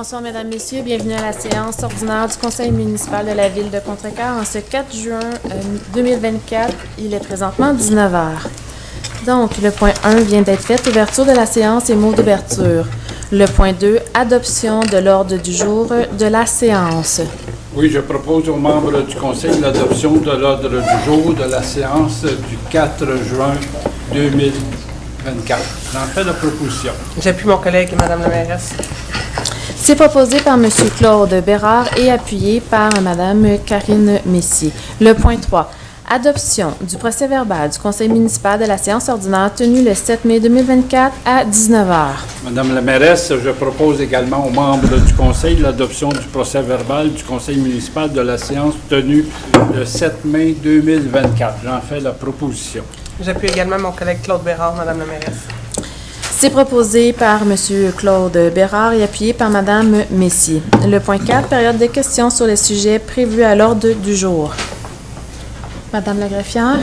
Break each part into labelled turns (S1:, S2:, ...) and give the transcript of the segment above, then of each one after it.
S1: Bonsoir, Mesdames, Messieurs. Bienvenue à la séance ordinaire du Conseil municipal de la Ville de Contrecoeur en ce 4 juin 2024. Il est présentement 19h. Donc, le point 1 vient d'être fait. Ouverture de la séance et mot d'ouverture. Le point 2, adoption de l'ordre du jour de la séance.
S2: Oui, je propose aux membres du Conseil l'adoption de l'ordre du jour de la séance du 4 juin 2024. J'en fais la proposition.
S3: J'appuie mon collègue, Mme la mairesse.
S1: C'est proposé par M. Claude Bérard et appuyé par Mme Karine Messier. Le point 3. Adoption du procès-verbal du Conseil municipal de la séance ordinaire tenue le 7 mai 2024 à 19h.
S2: Madame la mairesse, je propose également aux membres du Conseil l'adoption du procès-verbal du Conseil municipal de la séance tenue le 7 mai 2024. J'en fais la proposition.
S3: J'appuie également mon collègue Claude Bérard, Mme la mairesse.
S1: C'est proposé par M. Claude Bérard et appuyé par Mme Messier. Le point 4, période de questions sur les sujets prévus à l'ordre du jour. Madame la greffière?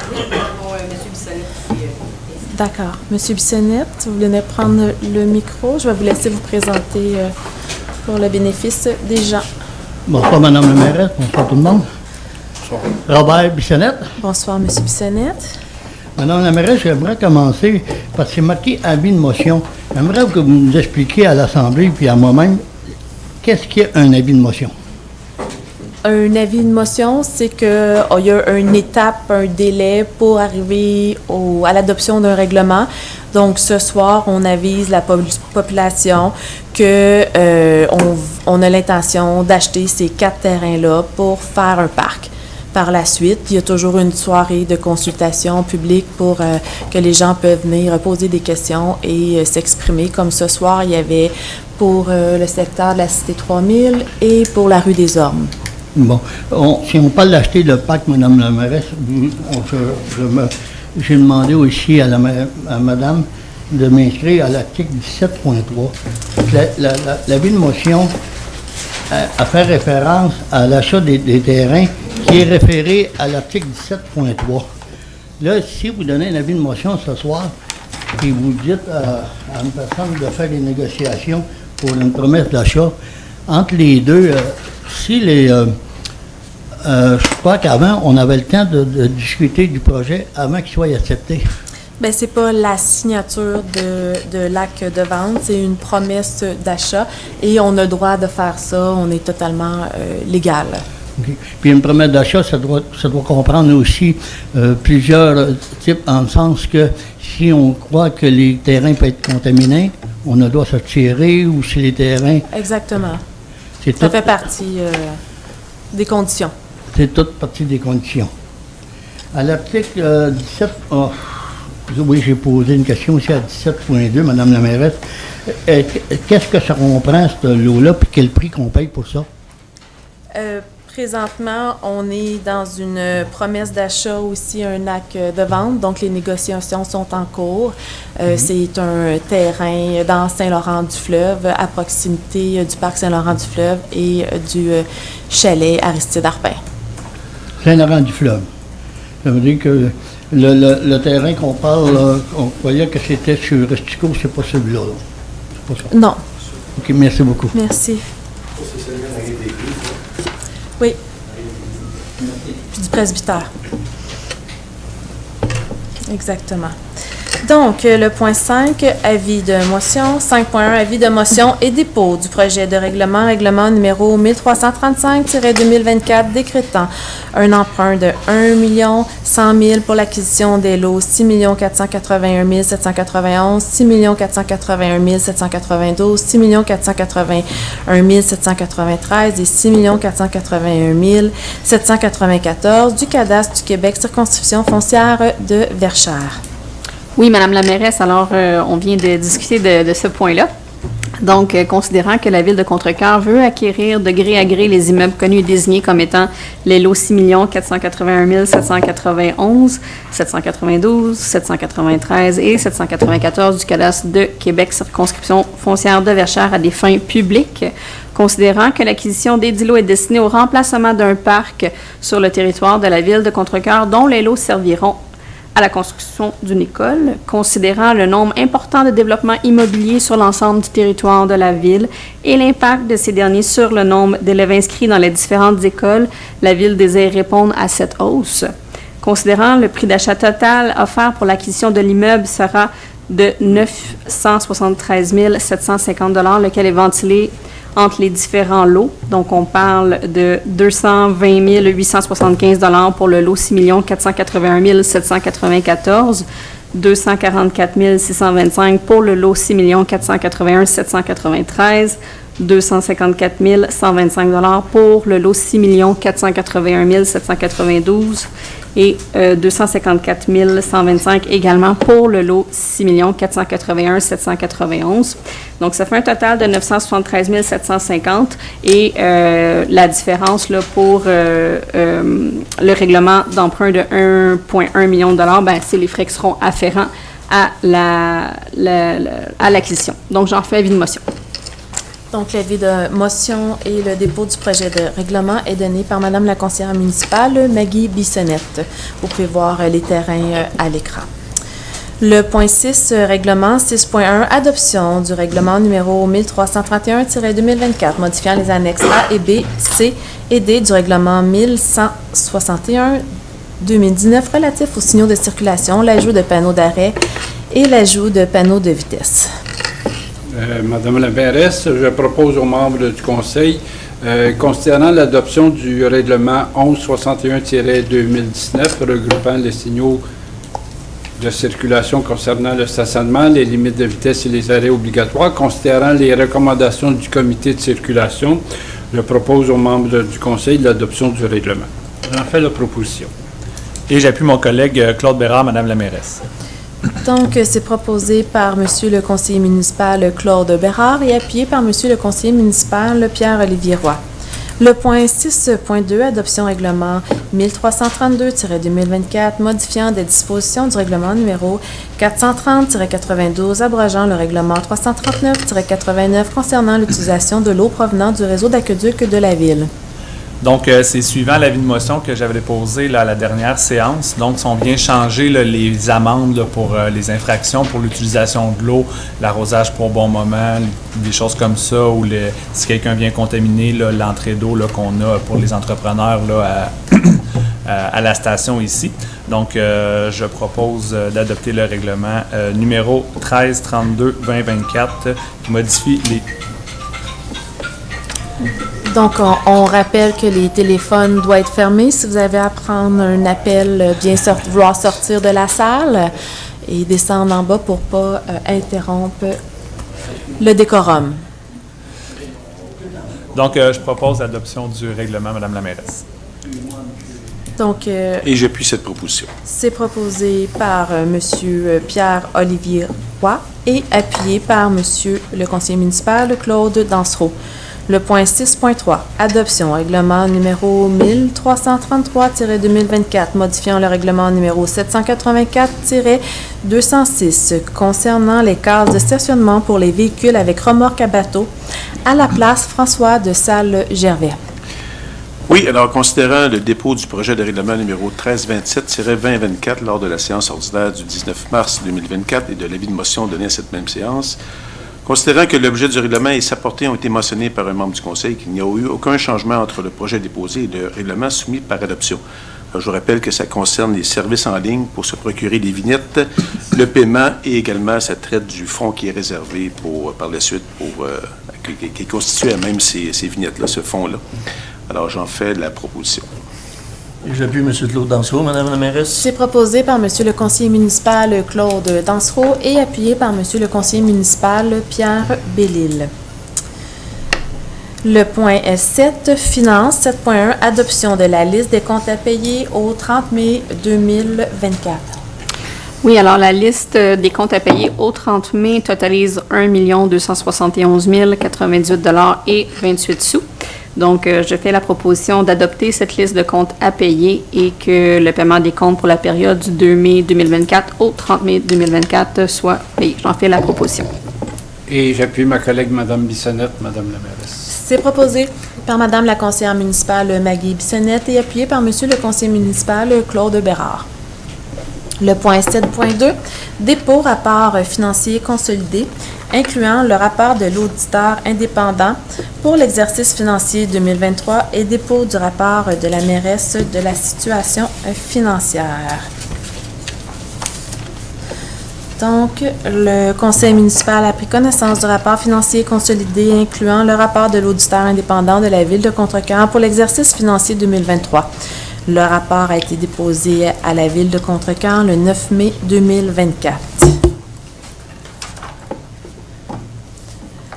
S4: Monsieur Bissonnette.
S1: D'accord. Monsieur Bissonnette, vous venez prendre le micro. Je vais vous laisser vous présenter pour le bénéfice des gens.
S5: Bonsoir, Madame la mairesse. Bonsoir tout le monde.
S2: Bonsoir.
S5: Robert Bissonnette.
S1: Bonsoir, Monsieur Bissonnette.
S5: Madame la mairesse, j'aimerais commencer parce que c'est marqué avis de motion. J'aimerais que vous nous expliquiez à l'Assemblée puis à moi-même qu'est-ce qu'est un avis de motion.
S1: Un avis de motion, c'est qu'il y a une étape, un délai pour arriver à l'adoption d'un règlement. Donc, ce soir, on avise la population qu'on a l'intention d'acheter ces 4 terrains-là pour faire un parc. Par la suite, il y a toujours une soirée de consultation publique pour que les gens peuvent venir poser des questions et s'exprimer. Comme ce soir, il y avait pour le secteur de la Cité 3000 et pour la rue des Ormes.
S5: Bon, si on parle d'acheter le parc, Madame la mairesse, j'ai demandé aussi à Madame de m'inscrire à l'article 17.3. L'avis de motion a fait référence à l'achat des terrains qui est référé à l'article 17.3. Là, si vous donnez un avis de motion ce soir, et vous dites à une personne de faire des négociations pour une promesse d'achat, entre les deux, je crois qu'avant, on avait le temps de discuter du projet avant qu'il soit accepté.
S1: Bien, c'est pas la signature de l'acte de vente, c'est une promesse d'achat et on a le droit de faire ça, on est totalement légal.
S5: Okay. Puis une promesse d'achat, ça doit comprendre aussi plusieurs types, en le sens que si on croit que les terrains peuvent être contaminés, on ne doit se retirer, ou si les terrains...
S1: Exactement. Ça fait partie des conditions.
S5: C'est toute partie des conditions. À l'article 17... oui, j'ai posé une question aussi à 17.2, Madame la mairesse. Qu'est-ce que ça comprend, ce lot-là, puis quel prix qu'on paye pour ça?
S1: Présentement, on est dans une promesse d'achat aussi, un acte de vente, donc les négociations sont en cours. C'est un terrain dans Saint-Laurent-du-Fleuve, à proximité du parc Saint-Laurent-du-Fleuve et du chalet Aristide-Arpin.
S5: Saint-Laurent-du-Fleuve. Ça veut dire que le terrain qu'on parle, on croyait que c'était sur Restico, c'est pas celui-là. C'est pas ça.
S1: Non.
S5: OK, merci beaucoup.
S1: Merci. Oui. Puis du presbytère. Exactement. Donc, le point 5, avis de motion. 5.1, avis de motion et dépôt du projet de règlement numéro 1335-2024, décrétant un emprunt de 1 100 000 pour l'acquisition des lots 6 481 791, 6 481 792, 6 481 793 et 6 481 794 du cadastre du Québec, circonscription foncière de Verchères.
S4: Oui, Madame la mairesse, alors on vient de discuter de ce point-là. Donc, considérant que la Ville de Contrecoeur veut acquérir de gré à gré les immeubles connus et désignés comme étant les lots 6 481 791, 792, 793 et 794 du cadastre de Québec, circonscription foncière de Verchères à des fins publiques, considérant que l'acquisition des 10 lots est destinée au remplacement d'un parc sur le territoire de la Ville de Contrecoeur dont les lots serviront à la construction d'une école. Considérant le nombre important de développements immobiliers sur l'ensemble du territoire de la Ville et l'impact de ces derniers sur le nombre d'élèves inscrits dans les différentes écoles, la Ville désire répondre à cette hausse. Considérant le prix d'achat total offert pour l'acquisition de l'immeuble sera de 973 750 $, lequel est ventilé entre les différents lots. Donc, on parle de 220 875 $ pour le lot 6 481 794, 244 625 pour le lot 6 481 793, 254 125 $ pour le lot 6 481 792 et 254 125 également pour le lot 6 481 791. Donc, ça fait un total de 973 750 et la différence là, pour le règlement d'emprunt de 1,1 million de $, ben, c'est les frais qui seront afférents à l'acquisition. Donc, j'en fais avis de motion.
S1: Donc, l'avis de motion et le dépôt du projet de règlement est donné par Madame la conseillère municipale, Maggie Bissonnette. Vous pouvez voir les terrains à l'écran. Le point 6, règlement 6.1, adoption du règlement numéro 1331-2024, modifiant les annexes A et B, C et D du règlement 1161-2019 relatif aux signaux de circulation, l'ajout de panneaux d'arrêt et l'ajout de panneaux de vitesse.
S2: Madame la mairesse, je propose aux membres du Conseil, considérant l'adoption du règlement 1161-2019 regroupant les signaux de circulation concernant le stationnement, les limites de vitesse et les arrêts obligatoires, considérant les recommandations du comité de circulation, je propose aux membres du Conseil l'adoption du règlement. J'en fais la proposition.
S6: Et j'appuie mon collègue Claude Bérard, Madame la mairesse.
S1: Donc, c'est proposé par Monsieur le conseiller municipal Claude Bérard et appuyé par Monsieur le conseiller municipal Pierre-Olivier Roy. Le point 6.2, adoption règlement 1332-2024, modifiant des dispositions du règlement numéro 430-92, abrogeant le règlement 339-89 concernant l'utilisation de l'eau provenant du réseau d'aqueduc de la Ville.
S6: Donc, c'est suivant l'avis de motion que j'avais déposé là, à la dernière séance. Donc, on vient changer là, les amendes là, pour les infractions pour l'utilisation de l'eau, l'arrosage pour bon moment, des choses comme ça, ou si quelqu'un vient contaminer là, l'entrée d'eau là, qu'on a pour les entrepreneurs là, à la station ici. Donc, je propose d'adopter le règlement numéro 1332-2024 qui modifie les...
S1: Donc, on rappelle que les téléphones doivent être fermés. Si vous avez à prendre un appel, bien vouloir sortir de la salle et descendre en bas pour ne pas interrompre le décorum.
S6: Donc, je propose l'adoption du règlement, Madame la mairesse.
S1: Donc,
S7: et j'appuie cette proposition.
S1: C'est proposé par Monsieur Pierre-Olivier Roy et appuyé par Monsieur le conseiller municipal Claude Dansereau. Le point 6.3, adoption, règlement numéro 1333-2024, modifiant le règlement numéro 784-206 concernant les cases de stationnement pour les véhicules avec remorque à bateau à la place François de Salle-Gervais.
S7: Oui, alors considérant le dépôt du projet de règlement numéro 1327-2024 lors de la séance ordinaire du 19 mars 2024 et de l'avis de motion donné à cette même séance, considérant que l'objet du règlement et sa portée ont été mentionnés par un membre du Conseil, qu'il n'y a eu aucun changement entre le projet déposé et le règlement soumis par adoption. Alors, je vous rappelle que ça concerne les services en ligne pour se procurer des vignettes, le paiement et également ça traite du fonds qui est réservé pour, par la suite qui constitue même ces vignettes-là, ce fonds-là. Alors, j'en fais la proposition.
S5: J'appuie M. Claude Dansereau, Mme la mairesse.
S1: C'est proposé par Monsieur le conseiller municipal Claude Dansereau et appuyé par Monsieur le conseiller municipal Pierre Bellil. Le point 7, finance 7.1, adoption de la liste des comptes à payer au 30 mai 2024.
S4: Oui, alors la liste des comptes à payer au 30 mai totalise 1 271 098 $ et 28 sous. Donc, je fais la proposition d'adopter cette liste de comptes à payer et que le paiement des comptes pour la période du 2 mai 2024 au 30 mai 2024 soit payé. J'en fais la proposition.
S2: Et j'appuie ma collègue Mme Bissonnette, Madame la mairesse.
S1: C'est proposé par Madame la conseillère municipale Maggie Bissonnette et appuyé par Monsieur le conseiller municipal Claude Bérard. Le point 7.2, dépôt rapport financier consolidé, incluant le rapport de l'auditeur indépendant pour l'exercice financier 2023 et dépôt du rapport de la mairesse de la situation financière. Donc, le conseil municipal a pris connaissance du rapport financier consolidé incluant le rapport de l'auditeur indépendant de la ville de Contrecœur pour l'exercice financier 2023. Le rapport a été déposé à la ville de Contrecœur le 9 mai 2024.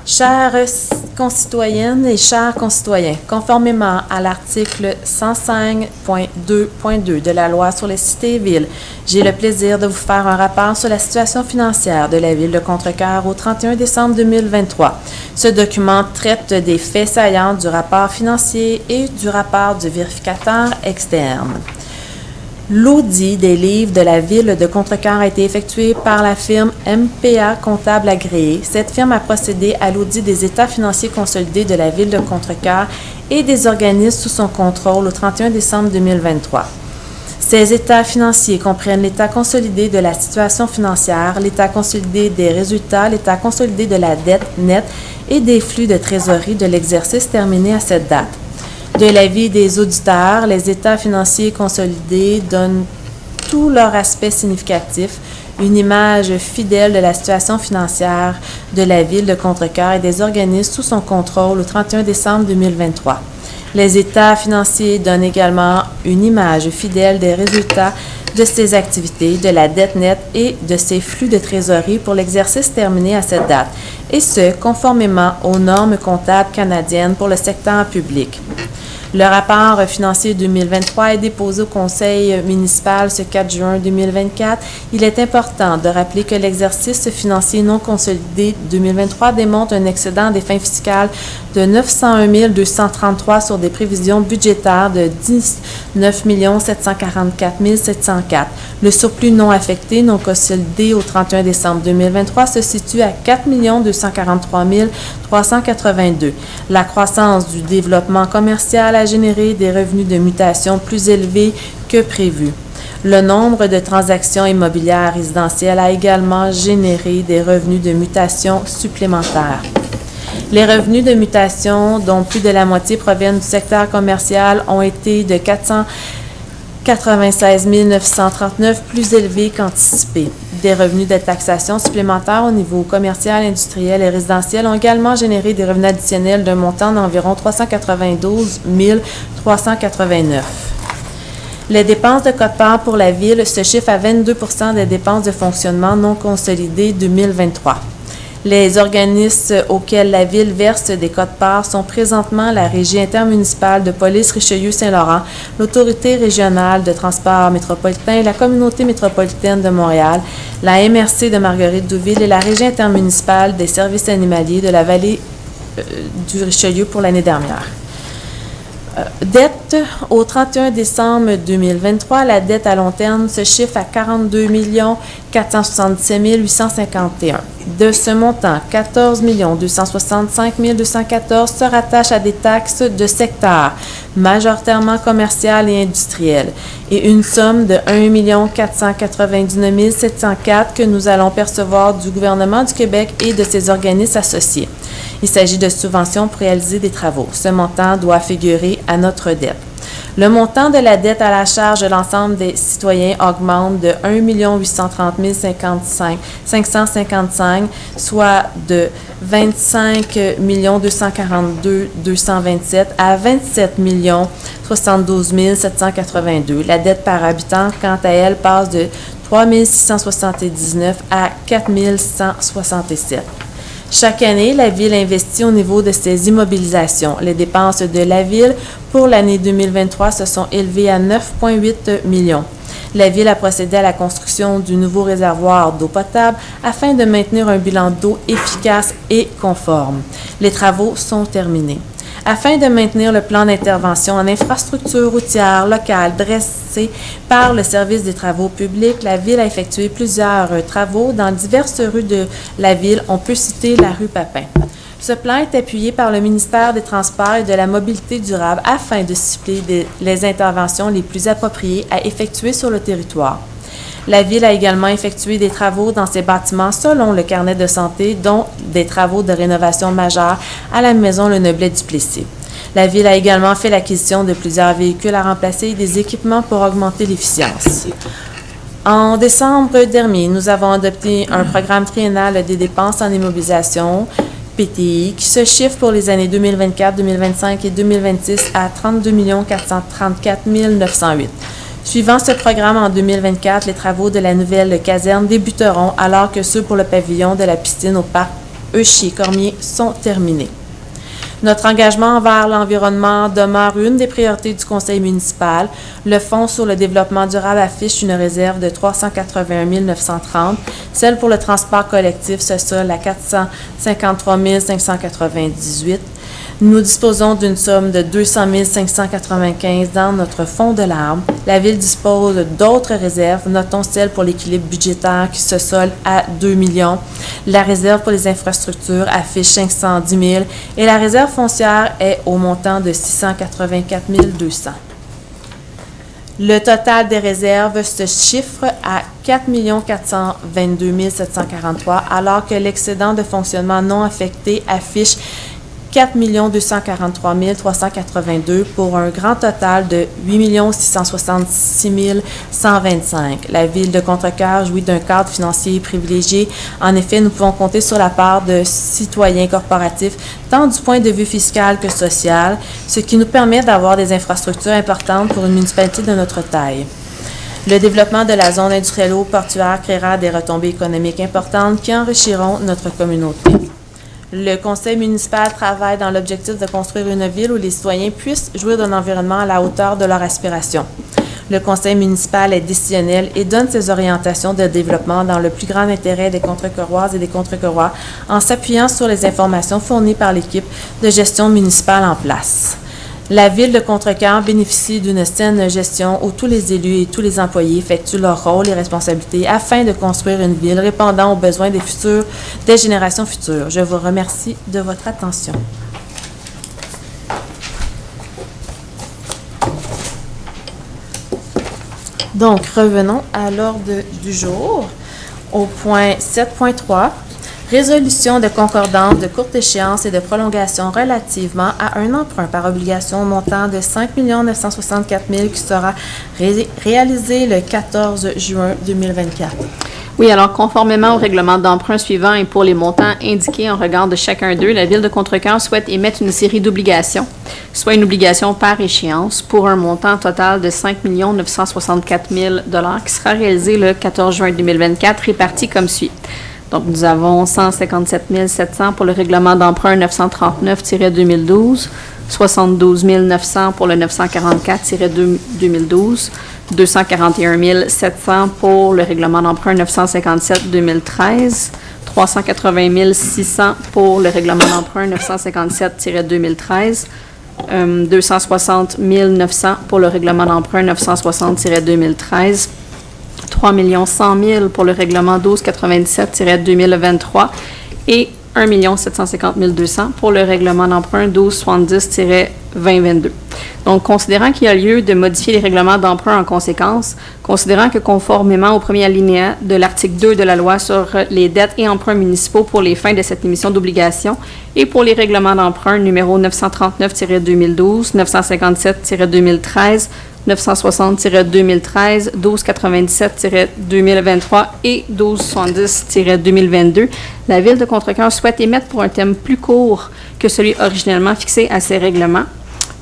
S1: Chères concitoyennes et chers concitoyens, conformément à l'article 105.2.2 de la loi sur les cités et villes, j'ai le plaisir de vous faire un rapport sur la situation financière de la ville de Contrecœur au 31 décembre 2023. Ce document traite des faits saillants du rapport financier et du rapport du vérificateur externe. L'audit des livres de la ville de Contrecœur a été effectué par la firme MPA Comptable Agréé. Cette firme a procédé à l'audit des états financiers consolidés de la ville de Contrecœur et des organismes sous son contrôle au 31 décembre 2023. Ces états financiers comprennent l'état consolidé de la situation financière, l'état consolidé des résultats, l'état consolidé de la dette nette et des flux de trésorerie de l'exercice terminé à cette date. De l'avis des auditeurs, les états financiers consolidés donnent tout leur aspect significatif, une image fidèle de la situation financière de la ville de Contrecœur et des organismes sous son contrôle au 31 décembre 2023. Les états financiers donnent également une image fidèle des résultats de ses activités, de la dette nette et de ses flux de trésorerie pour l'exercice terminé à cette date, et ce, conformément aux normes comptables canadiennes pour le secteur public. Le rapport financier 2023 est déposé au conseil municipal ce 4 juin 2024. Il est important de rappeler que l'exercice financier non consolidé 2023 démontre un excédent des fins fiscales de 901 233 sur des prévisions budgétaires de 19 744 704. Le surplus non affecté, non consolidé au 31 décembre 2023 se situe à 4 243 382. La croissance du développement commercial a généré des revenus de mutation plus élevés que prévu. Le nombre de transactions immobilières résidentielles a également généré des revenus de mutation supplémentaires. Les revenus de mutation, dont plus de la moitié proviennent du secteur commercial, ont été de 496 939, plus élevés qu'anticipé. Des revenus de taxation supplémentaires au niveau commercial, industriel et résidentiel ont également généré des revenus additionnels d'un montant d'environ 392 389. Les dépenses de quote-part pour la Ville se chiffrent à 22 des dépenses de fonctionnement non consolidées 2023. Les organismes auxquels la Ville verse des quote-part sont présentement la Régie intermunicipale de police Richelieu-Saint-Laurent, l'Autorité régionale de transport métropolitain, la Communauté métropolitaine de Montréal, la MRC de Marguerite-Douville et la Régie intermunicipale des services animaliers de la vallée du Richelieu pour l'année dernière. Dette au 31 décembre 2023, la dette à long terme se chiffre à 42 477 851. De ce montant, 14 265 214 se rattachent à des taxes de secteur, majoritairement commerciales et industrielles, et une somme de 1 499 704 que nous allons percevoir du gouvernement du Québec et de ses organismes associés. Il s'agit de subventions pour réaliser des travaux. Ce montant doit figurer à notre dette. Le montant de la dette à la charge de l'ensemble des citoyens augmente de 1 830 555, soit de 25 242 227 à 27 072 782. La dette par habitant, quant à elle, passe de 3 679 à 4 167. Chaque année, la Ville investit au niveau de ses immobilisations. Les dépenses de la Ville pour l'année 2023 se sont élevées à 9,8 millions. La Ville a procédé à la construction du nouveau réservoir d'eau potable afin de maintenir un bilan d'eau efficace et conforme. Les travaux sont terminés. Afin de maintenir le plan d'intervention en infrastructure routière locale dressé par le service des travaux publics, la Ville a effectué plusieurs travaux dans diverses rues de la Ville. On peut citer la rue Papin. Ce plan est appuyé par le ministère des Transports et de la Mobilité durable afin de cibler les interventions les plus appropriées à effectuer sur le territoire. La Ville a également effectué des travaux dans ses bâtiments selon le carnet de santé, dont des travaux de rénovation majeure à la maison Le Neublet-Duplessis. La Ville a également fait l'acquisition de plusieurs véhicules à remplacer et des équipements pour augmenter l'efficience. En décembre dernier, nous avons adopté un programme triennal des dépenses en immobilisation, PTI, qui se chiffre pour les années 2024, 2025 et 2026 à 32 434 908. Suivant ce programme en 2024, les travaux de la nouvelle caserne débuteront alors que ceux pour le pavillon de la piscine au parc Euchier-Cormier sont terminés. Notre engagement envers l'environnement demeure une des priorités du conseil municipal. Le Fonds sur le développement durable affiche une réserve de 381 930. Celle pour le transport collectif se solde à 453 598. Nous disposons d'une somme de 200 595 dans notre fonds de l'arbre. La Ville dispose d'autres réserves, notons celle pour l'équilibre budgétaire qui se solde à 2 millions. La réserve pour les infrastructures affiche 510 000 et la réserve foncière est au montant de 684 200. Le total des réserves se chiffre à 4 422 743 alors que l'excédent de fonctionnement non affecté affiche 4 243 382 pour un grand total de 8 666 125. La Ville de Contrecœur jouit d'un cadre financier privilégié. En effet, nous pouvons compter sur la part de citoyens corporatifs, tant du point de vue fiscal que social, ce qui nous permet d'avoir des infrastructures importantes pour une municipalité de notre taille. Le développement de la zone industrielle-portuaire créera des retombées économiques importantes qui enrichiront notre communauté. Le conseil municipal travaille dans l'objectif de construire une ville où les citoyens puissent jouir d'un environnement à la hauteur de leurs aspirations. Le conseil municipal est décisionnel et donne ses orientations de développement dans le plus grand intérêt des Contrecœuroises et des Contrecœurois en s'appuyant sur les informations fournies par l'équipe de gestion municipale en place. La Ville de Contrecœur bénéficie d'une saine gestion où tous les élus et tous les employés effectuent leur rôle et responsabilités afin de construire une ville répondant aux besoins des générations futures. Je vous remercie de votre attention. Donc, revenons à l'ordre du jour, au point 7.3. Résolution de concordance de courte échéance et de prolongation relativement à un emprunt par obligation au montant de 5 964 000 qui sera réalisé le 14 juin 2024.
S4: Oui, alors conformément au règlement d'emprunt suivant et pour les montants indiqués en regard de chacun d'eux, la Ville de Contrecœur souhaite émettre une série d'obligations, soit une obligation par échéance, pour un montant total de 5 964 000 qui sera réalisé le 14 juin 2024, réparti comme suit. Donc, nous avons 157 700 pour le règlement d'emprunt 939-2012, 72 900 pour le 944-2012, 241 700 pour le règlement d'emprunt 957-2013, 380 600 pour le règlement d'emprunt 957-2013, 260 900 pour le règlement d'emprunt 960-2013, 3 100 000 pour le règlement 1297-2023 et 1 750 200 pour le règlement d'emprunt 1270-2022. Donc, considérant qu'il y a lieu de modifier les règlements d'emprunt en conséquence, considérant que conformément au premier alinéa de l'article 2 de la loi sur les dettes et emprunts municipaux pour les fins de cette émission d'obligation et pour les règlements d'emprunt numéro 939-2012, 957-2013, 960-2013, 1297-2023 et 1270-2022, la Ville de Contrecœur souhaite émettre pour un thème plus court que celui originellement fixé à ces règlements.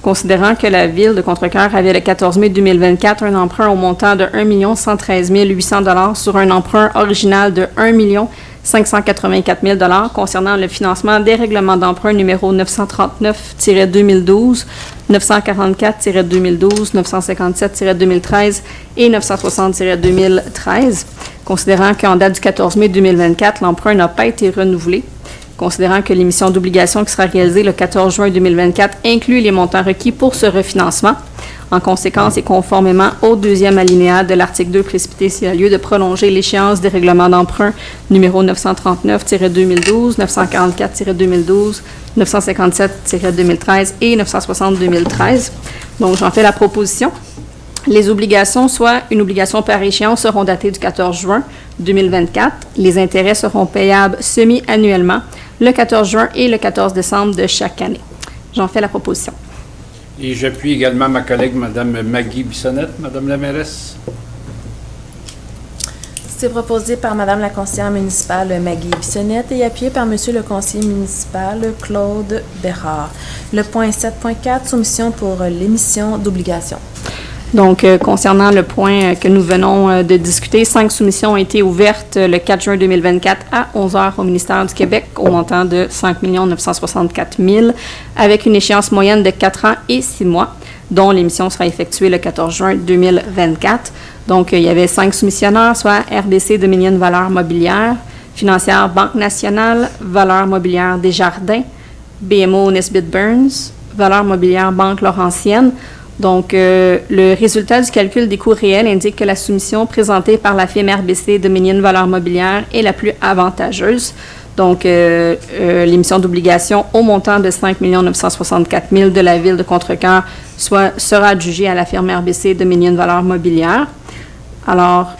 S4: Considérant que la Ville de Contrecœur avait le 14 mai 2024 un emprunt au montant de 1 113 800 $ sur un emprunt original de 1 584 000 $ concernant le financement des règlements d'emprunt numéro 939-2012, 944-2012, 957-2013 et 960-2013. Considérant qu'en date du 14 mai 2024, l'emprunt n'a pas été renouvelé, considérant que l'émission d'obligation qui sera réalisée le 14 juin 2024 inclut les montants requis pour ce refinancement. En conséquence et conformément au deuxième alinéa de l'article 2 précipité s'il y a lieu de prolonger l'échéance des règlements d'emprunt numéro 939-2012, 944-2012, 957-2013 et 960-2013. Donc, j'en fais la proposition. Les obligations, soit une obligation par échéance, seront datées du 14 juin 2024. Les intérêts seront payables semi-annuellement le 14 juin et le 14 décembre de chaque année. J'en fais la proposition.
S2: Et j'appuie également ma collègue, Mme Maggie Bissonnette. Madame la mairesse.
S1: C'est proposé par Mme la conseillère municipale Maggie Bissonnette et appuyé par Monsieur le conseiller municipal Claude Bérard. Le point 7.4, soumission pour l'émission d'obligations.
S4: Donc, concernant le point que nous venons de discuter, 5 soumissions ont été ouvertes le 4 juin 2024 à 11 h au ministère du Québec au montant de 5 964 000 avec une échéance moyenne de 4 ans et 6 mois, dont l'émission sera effectuée le 14 juin 2024. Donc, il y avait 5 soumissionnaires, soit RBC Dominion Valeurs Mobilières, Financière Banque Nationale, Valeurs Mobilières Desjardins, BMO Nesbitt Burns, Valeurs Mobilières Banque Laurentienne. Donc, le résultat du calcul des coûts réels indique que la soumission présentée par la firme RBC Dominion Valeurs Mobilières est la plus avantageuse. Donc, l'émission d'obligation au montant de 5 964 000 de la Ville de Contrecœur sera adjugée à la firme RBC Dominion Valeurs Mobilières. Alors,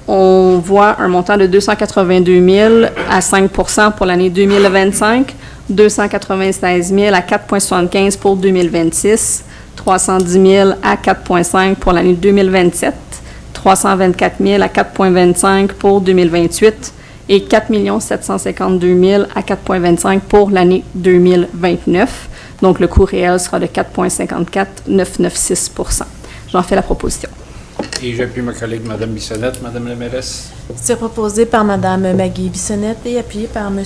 S4: on voit un montant de 282 000 à 5 % pour l'année 2025, 296 000 à 4,75 pour 2026, 310 000 à 4,5 pour l'année 2027, 324 000 à 4,25 pour 2028 et 4 752 000 à 4,25 pour l'année 2029. Donc, le coût réel sera de 4,54 996 %. J'en fais la proposition.
S2: Et j'appuie ma collègue, Mme Bissonnette. Madame la mairesse.
S1: C'est proposé par Mme Maggie Bissonnette et appuyé par M.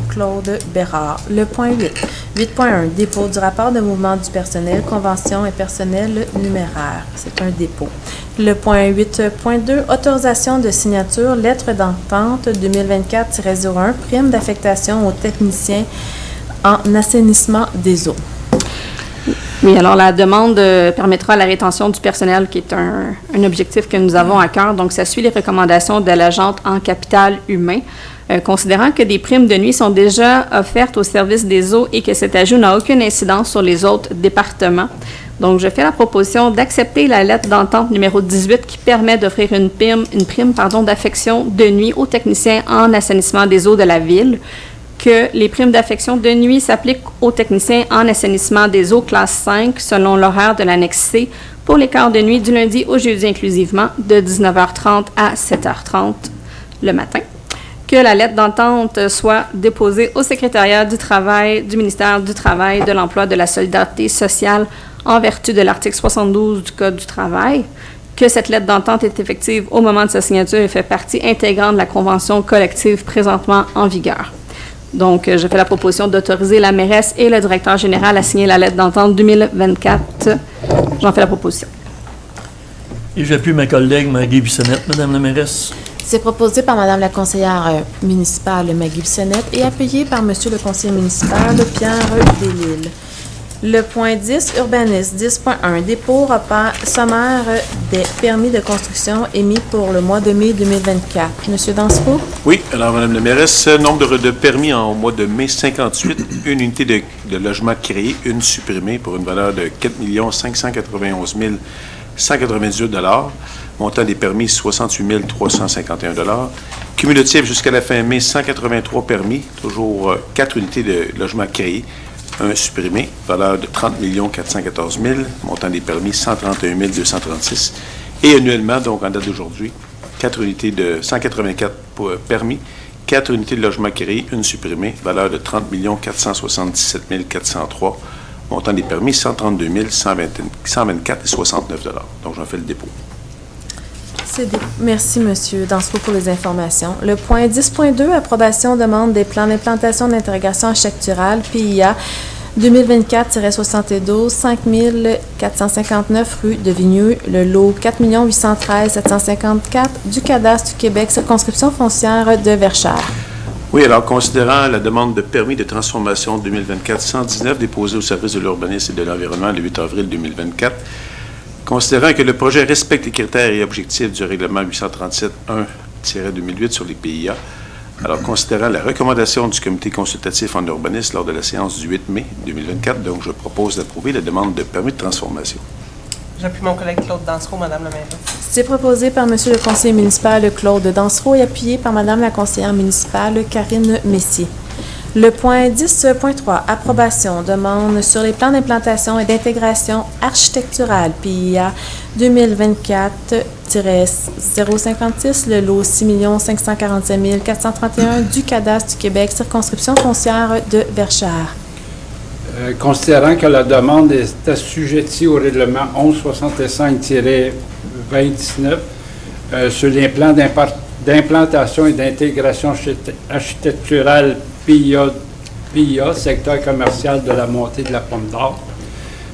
S1: Claude Bérard. Le point 8. 8.1. Dépôt du rapport de mouvement du personnel, convention et personnel numéraire. C'est un dépôt. Le point 8.2. Autorisation de signature, lettre d'entente 2024-01, prime d'affectation aux techniciens en assainissement des eaux.
S4: Oui, alors la demande permettra la rétention du personnel, qui est un objectif que nous avons à cœur. Donc, ça suit les recommandations de l'agente en capital humain. Considérant que des primes de nuit sont déjà offertes au service des eaux et que cet ajout n'a aucune incidence sur les autres départements. Donc, je fais la proposition d'accepter la lettre d'entente numéro 18 qui permet d'offrir une prime d'affection de nuit aux techniciens en assainissement des eaux de la Ville, que les primes d'affection de nuit s'appliquent aux techniciens en assainissement des eaux classe 5 selon l'horaire de l'annexe C pour les quarts de nuit du lundi au jeudi inclusivement de 19h30 à 7h30 le matin. Que la lettre d'entente soit déposée au secrétariat du travail du ministère du Travail, de l'Emploi, de la Solidarité sociale en vertu de l'article 72 du Code du travail. Que cette lettre d'entente est effective au moment de sa signature et fait partie intégrante de la convention collective présentement en vigueur. Donc, je fais la proposition d'autoriser la mairesse et le directeur général à signer la lettre d'entente 2024. J'en fais la proposition.
S8: Et j'appuie ma collègue Maggie Bissonnette, Madame la mairesse.
S1: C'est proposé par Mme la conseillère municipale Maggie Bissonnette et appuyé par M. le conseiller municipal Pierre Delisle. Le point 10, urbanisme, 10.1, dépôt sommaire des permis de construction émis pour le mois de mai 2024. Monsieur Dansereau?
S7: Oui, alors Madame la mairesse, nombre de permis en mois de mai, 58, une unité de logement créée, une supprimée pour une valeur de 4 591 198 $, montant des permis 68 351 $, cumulatif jusqu'à la fin mai, 183 permis, toujours 4 unités de logement créées, un supprimé, valeur de 30 414 000, montant des permis 131 236, et annuellement, donc en date d'aujourd'hui, 4 unités de 184 permis, 4 unités de logement créées, une supprimée, valeur de 30 477 403, montant des permis 132 124 et 69 $. Donc, j'en fais le dépôt.
S1: Merci, M. Dansereau, pour les informations. Le point 10.2, approbation demande des plans d'implantation d'intégration architecturale, PIA 2024-72, 5459 rue de Vigneux, le lot 4 813 754 du cadastre du Québec, circonscription foncière de Verchères.
S7: Oui, alors, considérant la demande de permis de transformation 2024-119 déposée au service de l'urbanisme et de l'environnement le 8 avril 2024, considérant que le projet respecte les critères et objectifs du règlement 837-1-2008 sur les PIA, alors considérant la recommandation du comité consultatif en urbanisme lors de la séance du 8 mai 2024, donc je propose d'approuver la demande de permis de transformation.
S3: J'appuie mon collègue Claude Dansereau, Madame la mairesse.
S1: C'est proposé par Monsieur le conseiller municipal Claude Dansereau et appuyé par Madame la conseillère municipale Karine Messier. Le point 10.3, approbation, demande sur les plans d'implantation et d'intégration architecturale PIA 2024-056, le lot 6 547 431 du cadastre du Québec, circonscription foncière de Verchères.
S2: Considérant que la demande est assujettie au règlement 1165-2019 sur les plans d'implantation et d'intégration architecturale PIA, secteur commercial de la montée de la Pomme d'Or,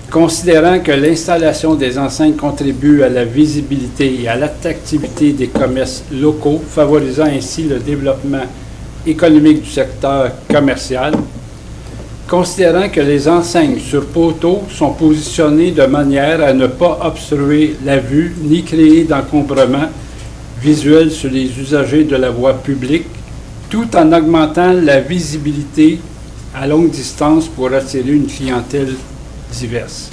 S2: considérant que l'installation des enseignes contribue à la visibilité et à l'attractivité des commerces locaux, favorisant ainsi le développement économique du secteur commercial, considérant que les enseignes sur poteaux sont positionnées de manière à ne pas obstruer la vue ni créer d'encombrement visuel sur les usagers de la voie publique, tout en augmentant la visibilité à longue distance pour attirer une clientèle diverse.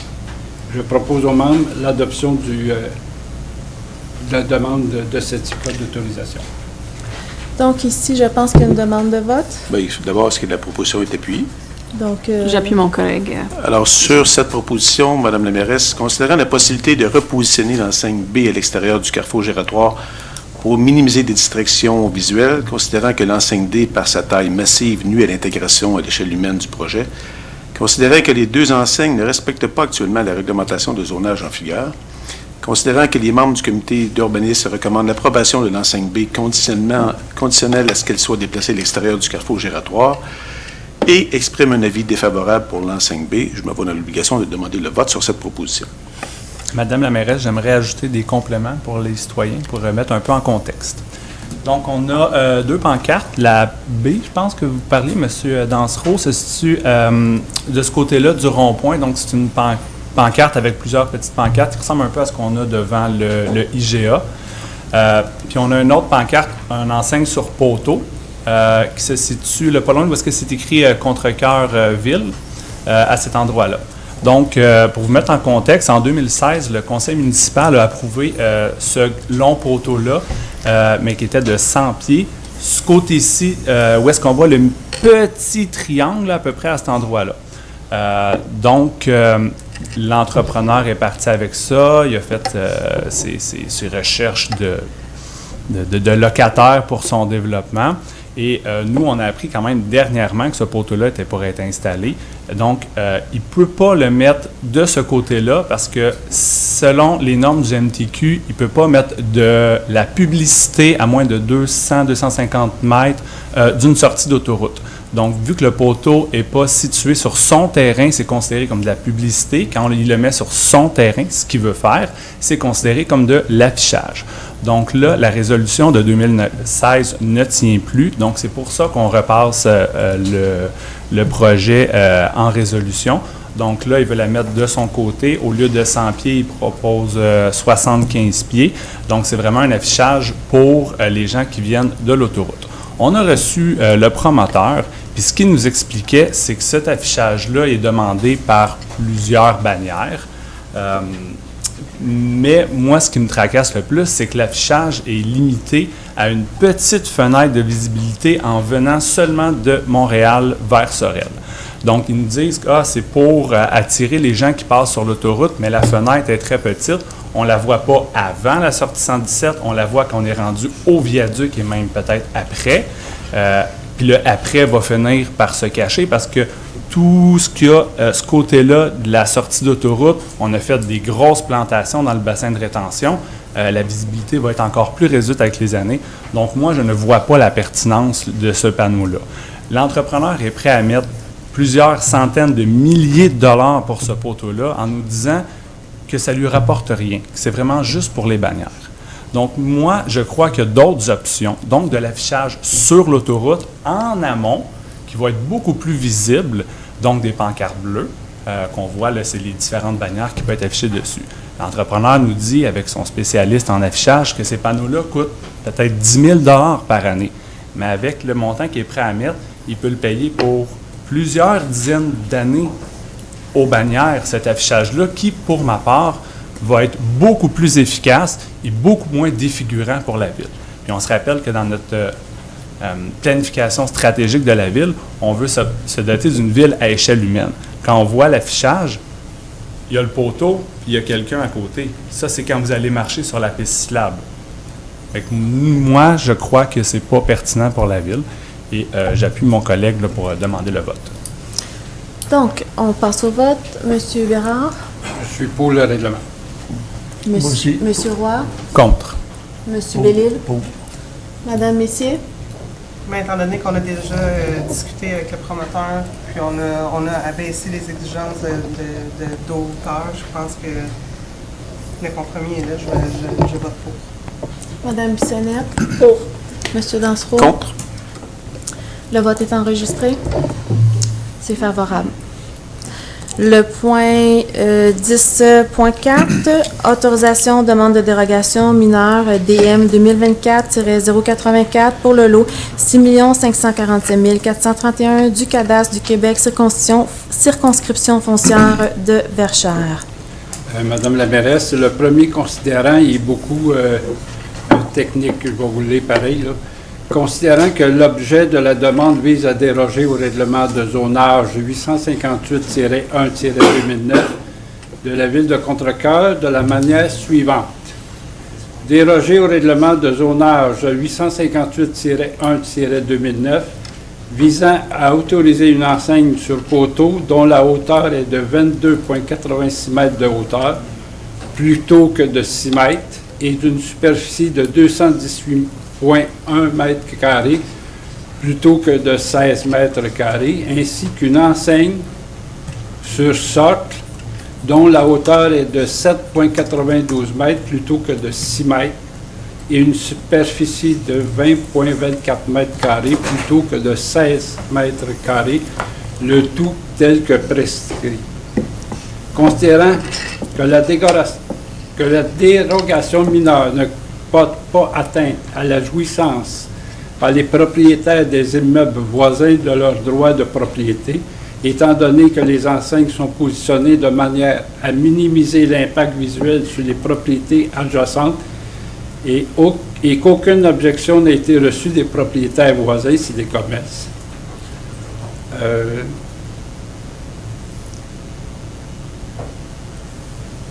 S2: Je propose aux membres l'adoption de la demande de ce type d'autorisation.
S1: Donc ici, je pense qu'il y a une demande de vote.
S7: Bien, d'abord, est-ce que la proposition est appuyée?
S1: Donc,
S4: J'appuie mon collègue.
S7: Alors, sur cette proposition, Madame la mairesse, considérant la possibilité de repositionner l'enseigne B à l'extérieur du carrefour giratoire pour minimiser des distractions visuelles, considérant que l'enseigne D, par sa taille massive, nuit à l'intégration à l'échelle humaine du projet, considérant que les deux enseignes ne respectent pas actuellement la réglementation de zonage en vigueur, considérant que les membres du comité d'urbanisme recommandent l'approbation de l'enseigne B conditionnelle à ce qu'elle soit déplacée à l'extérieur du carrefour giratoire, et exprime un avis défavorable pour l'enseigne B, je me vois dans l'obligation de demander le vote sur cette proposition.
S6: Madame la mairesse, j'aimerais ajouter des compléments pour les citoyens pour remettre un peu en contexte. Donc, on a deux pancartes. La B, je pense que vous parliez, M. Dansereau, se situe de ce côté-là du rond-point. Donc, c'est une pancarte avec plusieurs petites pancartes qui ressemble un peu à ce qu'on a devant le IGA. Puis, on a une autre pancarte, une enseigne sur poteau, qui se situe pas loin de où est-ce que c'est écrit Contrecœur-Ville, à cet endroit-là. Donc, pour vous mettre en contexte, en 2016, le conseil municipal a approuvé ce long poteau-là, mais qui était de 100 pieds. Ce côté-ci, où est-ce qu'on voit le petit triangle à peu près à cet endroit-là. Donc, l'entrepreneur est parti avec ça. Il a fait ses recherches de locataires pour son développement. Et nous, on a appris quand même dernièrement que ce poteau-là était pour être installé. Donc, il ne peut pas le mettre de ce côté-là parce que selon les normes du MTQ, il ne peut pas mettre de la publicité à moins de 200-250 mètres d'une sortie d'autoroute. Donc, vu que le poteau n'est pas situé sur son terrain, c'est considéré comme de la publicité. Quand il le met sur son terrain, ce qu'il veut faire, c'est considéré comme de l'affichage. Donc là, la résolution de 2016 ne tient plus. Donc, c'est pour ça qu'on repasse le projet en résolution. Donc là, il veut la mettre de son côté. Au lieu de 100 pieds, il propose 75 pieds. Donc, c'est vraiment un affichage pour les gens qui viennent de l'autoroute. On a reçu le promoteur, puis ce qu'il nous expliquait, c'est que cet affichage-là est demandé par plusieurs bannières. Mais moi, ce qui me tracasse le plus, c'est que l'affichage est limité à une petite fenêtre de visibilité en venant seulement de Montréal vers Sorel. Donc, ils nous disent que c'est pour attirer les gens qui passent sur l'autoroute, mais la fenêtre est très petite. On ne la voit pas avant la sortie 117, on la voit quand on est rendu au viaduc et même peut-être après. Puis le après va finir par se cacher parce que tout ce qu'il y a, ce côté-là de la sortie d'autoroute, on a fait des grosses plantations dans le bassin de rétention. La visibilité va être encore plus réduite avec les années. Donc, moi, je ne vois pas la pertinence de ce panneau-là. L'entrepreneur est prêt à mettre plusieurs centaines de milliers de dollars pour ce poteau-là en nous disant que ça ne lui rapporte rien, que c'est vraiment juste pour les bannières. Donc, moi, je crois qu'il y a d'autres options, donc de l'affichage sur l'autoroute en amont, qui va être beaucoup plus visible, donc des pancartes bleues qu'on voit, là, c'est les différentes bannières qui peuvent être affichées dessus. L'entrepreneur nous dit, avec son spécialiste en affichage, que ces panneaux-là coûtent peut-être 10 000 $ par année. Mais avec le montant qu'il est prêt à mettre, il peut le payer pour plusieurs dizaines d'années aux bannières, cet affichage-là, qui, pour ma part, va être beaucoup plus efficace et beaucoup moins défigurant pour la ville. Puis on se rappelle que dans notre planification stratégique de la ville, on veut se doter d'une ville à échelle humaine. Quand on voit l'affichage, il y a le poteau, puis il y a quelqu'un à côté. Ça, c'est quand vous allez marcher sur la piste cyclable. Fait que moi, je crois que c'est pas pertinent pour la ville et j'appuie mon collègue là, pour demander le vote.
S1: Donc, on passe au vote. Monsieur Bérard?
S2: Je suis pour le règlement.
S5: aussi.
S1: Monsieur Roy?
S6: Contre.
S1: Monsieur Bellil?
S5: Pour.
S1: Madame Messier?
S3: Mais étant donné qu'on a déjà discuté avec le promoteur, puis on a abaissé les exigences d'auteur, je pense que le compromis est là, je vote pour.
S1: Madame Bissonnette? Pour. Monsieur Dansereau?
S7: Contre.
S1: Le vote est enregistré. C'est favorable. Le point 10.4, autorisation, demande de dérogation mineure DM 2024-084 pour le lot 6 547 431 du cadastre du Québec, circonscription foncière de Verchères.
S2: Madame la mairesse, le premier considérant, il est beaucoup technique, je vais vous le lire pareil, là. Considérant que l'objet de la demande vise à déroger au règlement de zonage 858-1-2009 de la Ville de Contrecœur de la manière suivante. Déroger au règlement de zonage 858-1-2009 visant à autoriser une enseigne sur poteau dont la hauteur est de 22,86 mètres de hauteur plutôt que de 6 mètres et d'une superficie de 218,1 mètres carrés plutôt que de 16 mètres carrés, ainsi qu'une enseigne sur socle dont la hauteur est de 7,92 mètres plutôt que de 6 mètres et une superficie de 20,24 mètres carrés plutôt que de 16 mètres carrés, le tout tel que prescrit. Considérant que la dérogation mineure ne porte pas atteinte à la jouissance par les propriétaires des immeubles voisins de leurs droits de propriété, étant donné que les enseignes sont positionnées de manière à minimiser l'impact visuel sur les propriétés adjacentes et qu'aucune objection n'a été reçue des propriétaires voisins, c'est des commerces.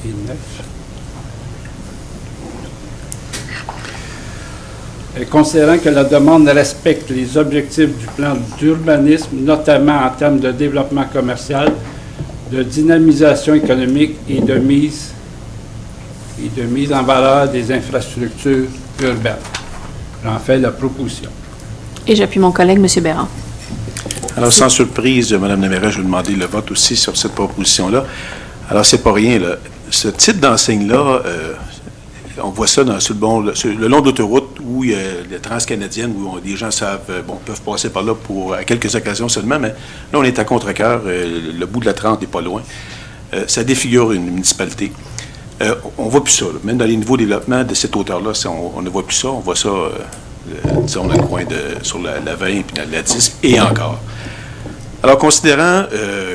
S2: Et 9. Considérant que la demande respecte les objectifs du plan d'urbanisme, notamment en termes de développement commercial, de dynamisation économique et de mise en valeur des infrastructures urbaines. J'en fais la proposition.
S4: Et j'appuie mon collègue, M. Bérard.
S7: Alors, sans surprise, Mme la mairesse, je vais demander le vote aussi sur cette proposition-là. Alors, c'est pas rien, là. Ce type d'enseigne-là, on voit ça sur le long de l'autoroute où il y a la transcanadienne, où les gens peuvent passer par là à quelques occasions seulement, mais là, on est à Contrecœur, le bout de la 30 n'est pas loin. Ça défigure une municipalité. On ne voit plus ça, là. Même dans les nouveaux développements de cette hauteur-là, on ne voit plus ça. On voit ça, disons, dans le coin sur la 20 et la 10, et encore. Alors, considérant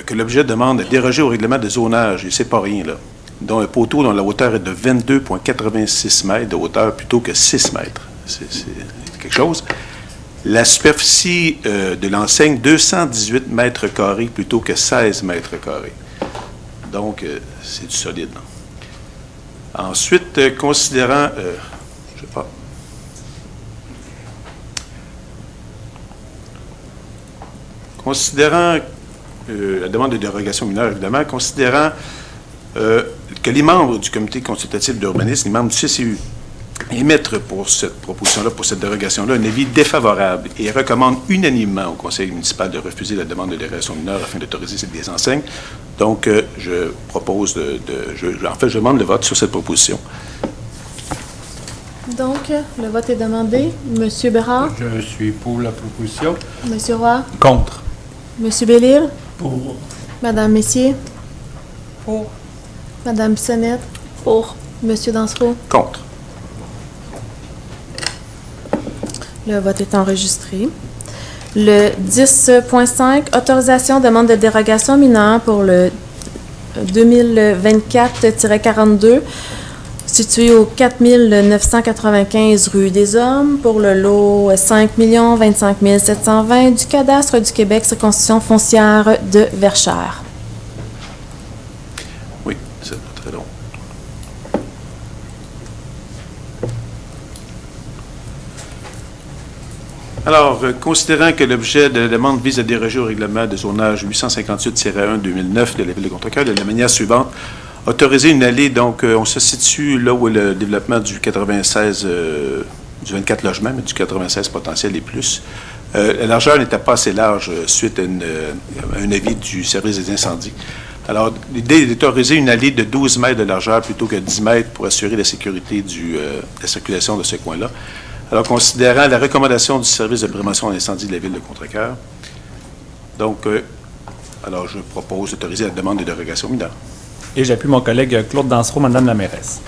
S7: que l'objet demande de déroger au règlement de zonage, et c'est pas rien, là, dont un poteau dont la hauteur est de 22,86 mètres de hauteur plutôt que 6 mètres. C'est quelque chose. La superficie de l'enseigne, 218 mètres carrés plutôt que 16 mètres carrés. Donc, c'est du solide. Non? Ensuite, considérant... je sais pas. Considérant la demande de dérogation mineure, évidemment, considérant que les membres du comité consultatif d'urbanisme, les membres du CCU, émettent pour cette proposition-là, pour cette dérogation-là, un avis défavorable et recommandent unanimement au conseil municipal de refuser la demande de dérogation mineure afin d'autoriser des enseignes. Donc, je propose je demande le vote sur cette proposition.
S1: Donc, le vote est demandé. Monsieur Bérard?
S2: Je suis pour la proposition.
S1: Monsieur Roy?
S6: Contre.
S1: Monsieur Bellil?
S8: Pour.
S1: Madame Messier?
S3: Pour.
S1: Madame Bissonnette? Pour. Monsieur Dansereau?
S7: Contre.
S1: Le vote est enregistré. Le 10.5, autorisation demande de dérogation mineure pour le 2024-42, situé au 4995 rue des Hommes, pour le lot 5 25 720 du cadastre du Québec, circonscription foncière de Verchères.
S7: Oui, c'est pas très long. Alors, considérant que l'objet de la demande vise à déroger au règlement de zonage 858-1-2009 de la Ville de Contrecoeur de la manière suivante, autoriser une allée, donc on se situe là où le développement du 96, du 24 logements, mais du 96 potentiel et plus. La largeur n'était pas assez large suite à un avis du service des incendies. Alors, l'idée est d'autoriser une allée de 12 mètres de largeur plutôt que 10 mètres pour assurer la sécurité de la circulation de ce coin-là. Alors, considérant la recommandation du service de prévention d'incendie de la Ville de Contrecoeur, donc, alors je propose d'autoriser la demande de dérogation mineure.
S6: Et j'appuie mon collègue Claude Dansereau, Madame la mairesse.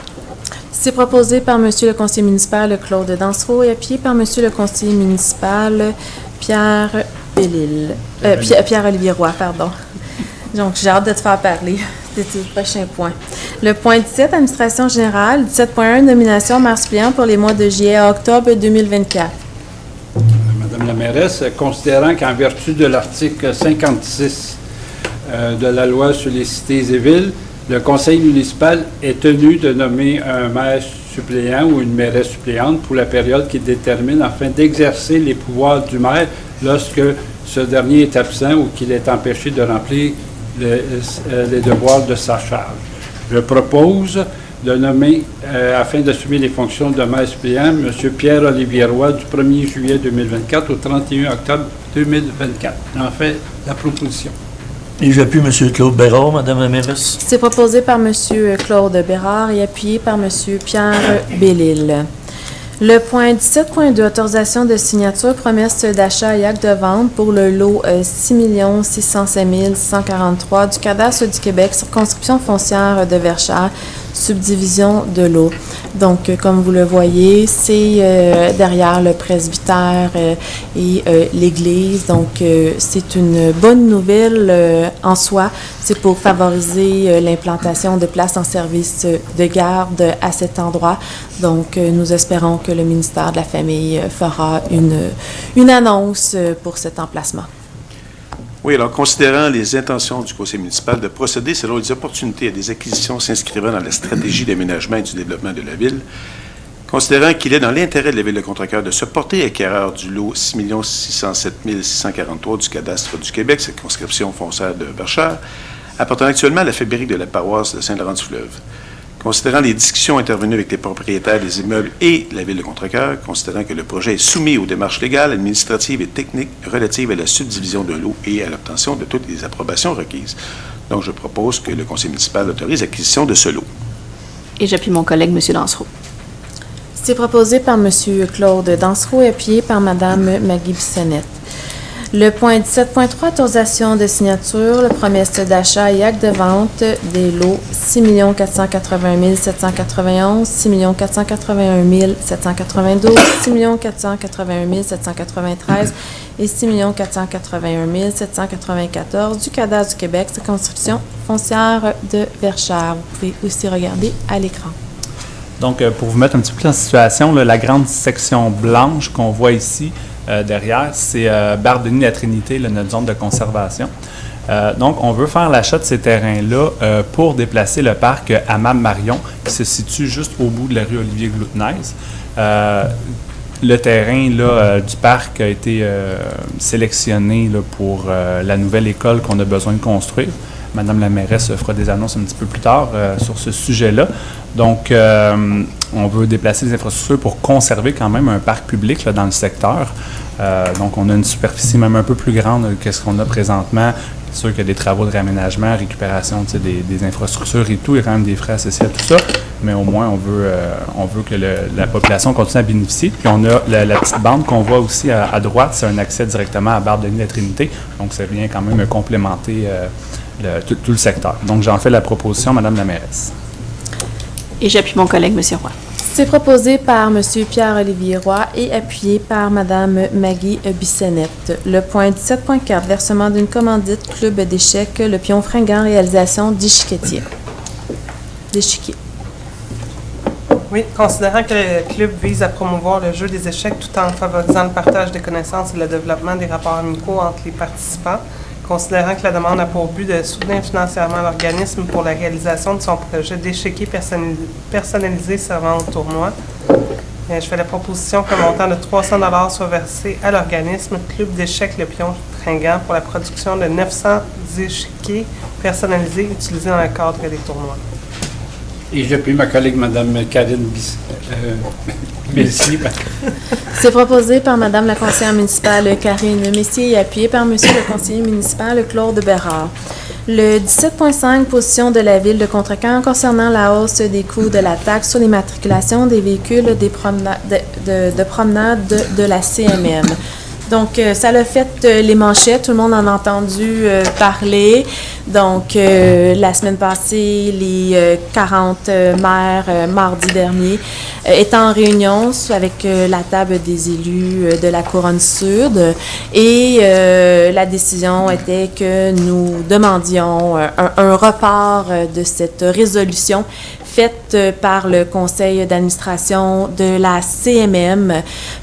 S1: C'est proposé par Monsieur le conseiller municipal Claude Dansereau et appuyé par Monsieur le conseiller municipal Pierre Bellil. Pierre-Olivier Roy, pardon. Donc, j'ai hâte de te faire parler. C'était le prochain point. Le point 17, administration générale. 17.1, nomination maire suppléant pour les mois de juillet à octobre 2024.
S2: Madame la mairesse, considérant qu'en vertu de l'article 56 de la loi sur les cités et villes, le conseil municipal est tenu de nommer un maire suppléant ou une mairesse suppléante pour la période qu'il détermine afin d'exercer les pouvoirs du maire lorsque ce dernier est absent ou qu'il est empêché de remplir les devoirs de sa charge. Je propose de nommer, afin d'assumer les fonctions de maire suppléant, M. Pierre-Olivier Roy du 1er juillet 2024 au 31 octobre 2024. En fait, la proposition.
S8: Et j'appuie M. Claude Bérard, Madame la mairesse.
S1: C'est proposé par M. Claude Bérard et appuyé par M. Pierre Bellil. Le point 17.2, autorisation de signature, promesse d'achat et acte de vente pour le lot 6 605 143 du cadastre du Québec, circonscription foncière de Verchères, subdivision de l'eau. Donc, comme vous le voyez, c'est derrière le presbytère et l'église. Donc, c'est une bonne nouvelle en soi. C'est pour favoriser l'implantation de places en service de garde à cet endroit. Donc, nous espérons que le ministère de la Famille fera une annonce pour cet emplacement.
S7: Oui, alors, considérant les intentions du conseil municipal de procéder selon les opportunités à des acquisitions s'inscrivant dans la stratégie d'aménagement et du développement de la Ville, considérant qu'il est dans l'intérêt de la Ville de Contrecoeur de se porter acquéreur du lot 6 607 643 du cadastre du Québec, circonscription foncière de Verchères, appartenant actuellement à la fabrique de la paroisse de Saint-Laurent-du-Fleuve. Considérant les discussions intervenues avec les propriétaires des immeubles et la Ville de Contrecoeur, considérant que le projet est soumis aux démarches légales, administratives et techniques relatives à la subdivision de l'eau et à l'obtention de toutes les approbations requises. Donc, je propose que le conseil municipal autorise l'acquisition de ce lot.
S4: Et j'appuie mon collègue, M. Dansereau.
S1: C'est proposé par M. Claude Dansereau et appuyé par Mme Maggie Bissonnette. Le point 17.3, autorisation de signature, la promesse d'achat et acte de vente des lots 6 480 791, 6 481 792, 6 481 793 et 6 481 794 du cadastre du Québec, circonscription foncière de Verchères. Vous pouvez aussi regarder à l'écran.
S6: Donc, pour vous mettre un petit peu en situation, là, la grande section blanche qu'on voit ici, derrière, c'est Bar-Denis-la-Trinité, notre zone de conservation. Donc, on veut faire l'achat de ces terrains-là pour déplacer le parc Hammam-Marion, qui se situe juste au bout de la rue Olivier-Gloutenez. Le terrain là, du parc a été sélectionné là, pour la nouvelle école qu'on a besoin de construire. Madame la mairesse fera des annonces un petit peu plus tard sur ce sujet-là. Donc, on veut déplacer les infrastructures pour conserver quand même un parc public là, dans le secteur. Donc, on a une superficie même un peu plus grande que ce qu'on a présentement. C'est sûr qu'il y a des travaux de réaménagement, récupération des infrastructures et tout. Il y a quand même des frais associés à tout ça. Mais au moins, on veut que la population continue à bénéficier. Puis, on a la petite bande qu'on voit aussi à droite. C'est un accès directement à Bar-Denis-la-Trinité. Donc, ça vient quand même complémenter tout le secteur. Donc, j'en fais la proposition, Madame la mairesse.
S4: Et j'appuie mon collègue, M. Roy.
S1: C'est proposé par M. Pierre-Olivier Roy et appuyé par Mme Maggie Bissonnette. Le point 17.4, versement d'une commandite club d'échecs, le pion fringant, réalisation d'échiquier.
S3: Oui, considérant que le club vise à promouvoir le jeu des échecs tout en favorisant le partage des connaissances et le développement des rapports amicaux entre les participants, considérant que la demande a pour but de soutenir financièrement l'organisme pour la réalisation de son projet d'échiquier personnalisé servant au tournoi, je fais la proposition qu'un montant de 300 $ soit versé à l'organisme Club d'échecs Le Pion Fringant pour la production de 900 échiquiers personnalisés utilisés dans le cadre des tournois.
S2: Et j'appuie ma collègue Mme Karine Messier.
S1: C'est proposé par Mme la conseillère municipale Karine Messier et appuyé par M. le conseiller municipal Claude Bérard. Le 17.5, position de la Ville de Contrecoeur concernant la hausse des coûts de la taxe sur l'immatriculation des véhicules de promenade de la CMM. Donc, ça l'a fait les manchettes, tout le monde en a entendu parler. Donc, la semaine passée, les 40 maires, mardi dernier, étaient en réunion avec la table des élus de la Couronne Sud. Et la décision était que nous demandions un report de cette résolution faite par le conseil d'administration de la CMM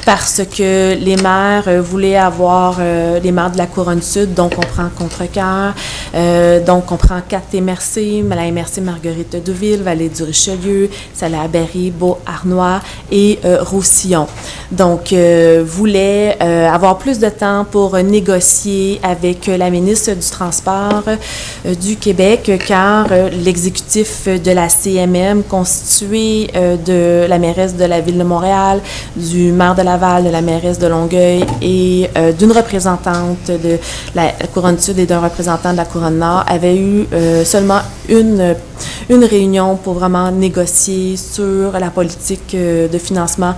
S1: parce que les maires voulaient avoir, les maires de la Couronne Sud, donc on prend Contrecoeur, donc on prend 4 MRC, la MRC Marguerite Deauville, Vallée du Richelieu, Salaberry, Beauharnois et Roussillon. Donc, voulaient avoir plus de temps pour négocier avec la ministre du Transport du Québec car l'exécutif de la CMM constitué de la mairesse de la Ville de Montréal, du maire de Laval, de la mairesse de Longueuil et d'une représentante de la Couronne Sud et d'un représentant de la Couronne Nord, avait eu seulement une réunion pour vraiment négocier sur la politique de financement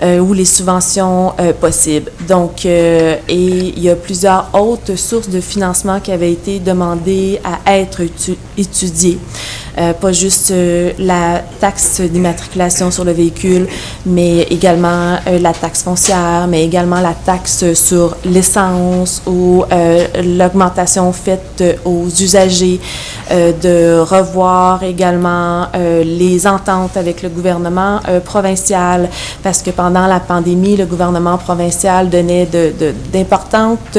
S1: ou les subventions possibles. Donc, et il y a plusieurs autres sources de financement qui avaient été demandées à être étudiées. Pas juste la taxe d'immatriculation sur le véhicule, mais également la taxe foncière, mais également la taxe sur l'essence ou l'augmentation faite aux usagers, de revoir également les ententes avec le gouvernement provincial, parce que pendant la pandémie, le gouvernement provincial donnait d'importantes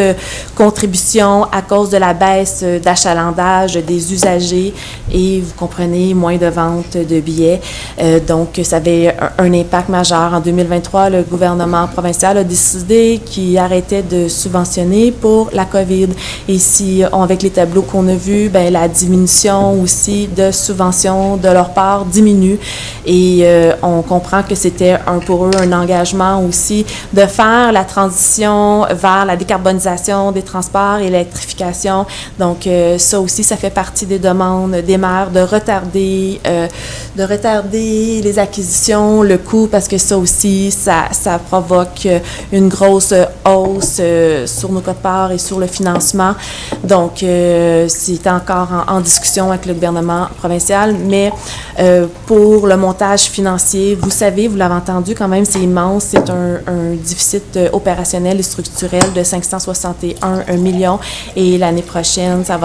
S1: contributions à cause de la baisse d'achalandage des usagers et vous comprenez, moins de ventes de billets. Donc, ça avait un impact majeur. En 2023, le gouvernement provincial a décidé qu'il arrêtait de subventionner pour la COVID. Et si, avec les tableaux qu'on a vus, ben, la diminution aussi de subventions de leur part diminue. Et on comprend que c'était pour eux un engagement aussi de faire la transition vers la décarbonisation des transports et l'électrification. Donc, ça aussi, ça fait partie des demandes des maires de retarder les acquisitions, le coût, parce que ça aussi, ça provoque une grosse hausse sur nos quotes-parts et sur le financement. Donc, c'est encore en discussion avec le gouvernement provincial, mais pour le montage financier, vous savez, vous l'avez entendu quand même, c'est immense, c'est un déficit opérationnel et structurel de 561 millions et l'année prochaine, ça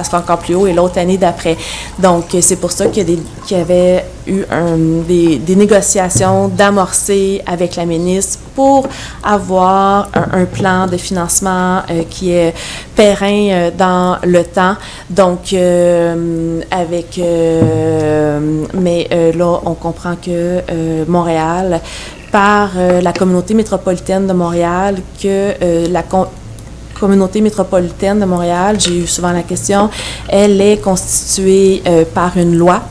S1: sera encore plus haut et l'autre année d'après. Donc, c'est pour ça qu'il y avait eu des négociations d'amorcer avec la ministre pour avoir un plan de financement qui est périn dans le temps. Donc, mais là, on comprend que Montréal, par la communauté métropolitaine de Montréal, communauté métropolitaine de Montréal, j'ai eu souvent la question, elle est constituée par une loi,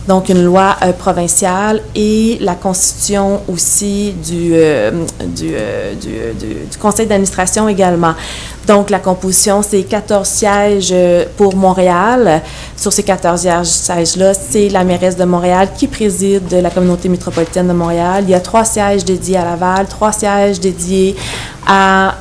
S1: donc une loi provinciale et la constitution aussi du conseil d'administration également. Donc, la composition, c'est 14 sièges pour Montréal. Sur ces 14 sièges-là, c'est la mairesse de Montréal qui préside la communauté métropolitaine de Montréal. Il y a 3 sièges dédiés à Laval, 3 sièges dédiés à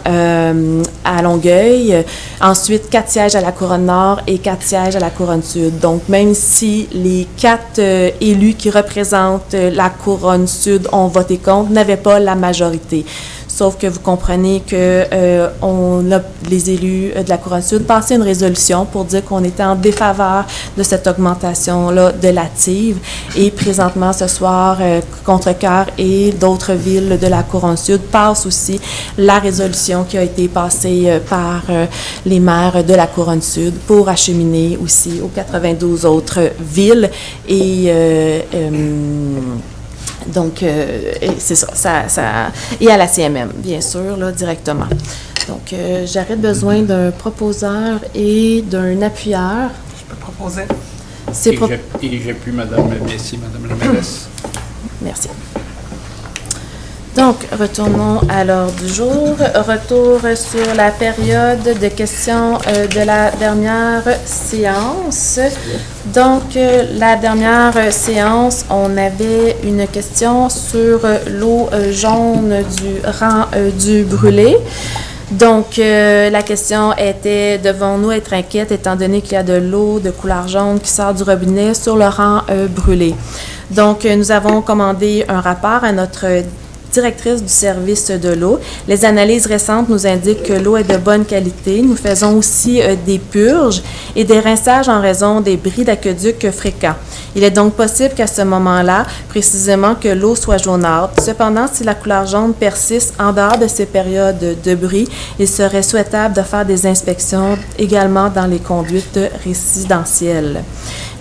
S1: Longueuil. Ensuite, 4 sièges à la Couronne-Nord et 4 sièges à la Couronne-Sud. Donc, même si les 4 élus qui représentent la Couronne-Sud ont voté contre, n'avaient pas la majorité. Sauf que vous comprenez que les élus de la Couronne-Sud passaient une résolution pour dire qu'on était en défaveur de cette augmentation-là de la TIV. Et présentement, ce soir, Contrecœur et d'autres villes de la Couronne-Sud passent aussi la résolution qui a été passée par les maires de la Couronne-Sud pour acheminer aussi aux 92 autres villes. Et donc, c'est ça, et à la CMM, bien sûr, là, directement. Donc, j'aurais besoin d'un proposeur et d'un appuyeur.
S3: Je peux proposer.
S2: J'ai pu, Madame la mairesse.
S1: Merci. Donc, retournons à l'ordre du jour. Retour sur la période de questions de la dernière séance. Donc, la dernière séance, on avait une question sur l'eau jaune du rang du brûlé. Donc, la question était, devons-nous être inquiètes étant donné qu'il y a de l'eau de couleur jaune qui sort du robinet sur le rang brûlé? Donc, nous avons commandé un rapport à notre directrice du service de l'eau. Les analyses récentes nous indiquent que l'eau est de bonne qualité. Nous faisons aussi des purges et des rinçages en raison des bris d'aqueduc fréquents. Il est donc possible qu'à ce moment-là, précisément, que l'eau soit jaunâtre. Cependant, si la couleur jaune persiste en dehors de ces périodes de bris, il serait souhaitable de faire des inspections également dans les conduites résidentielles.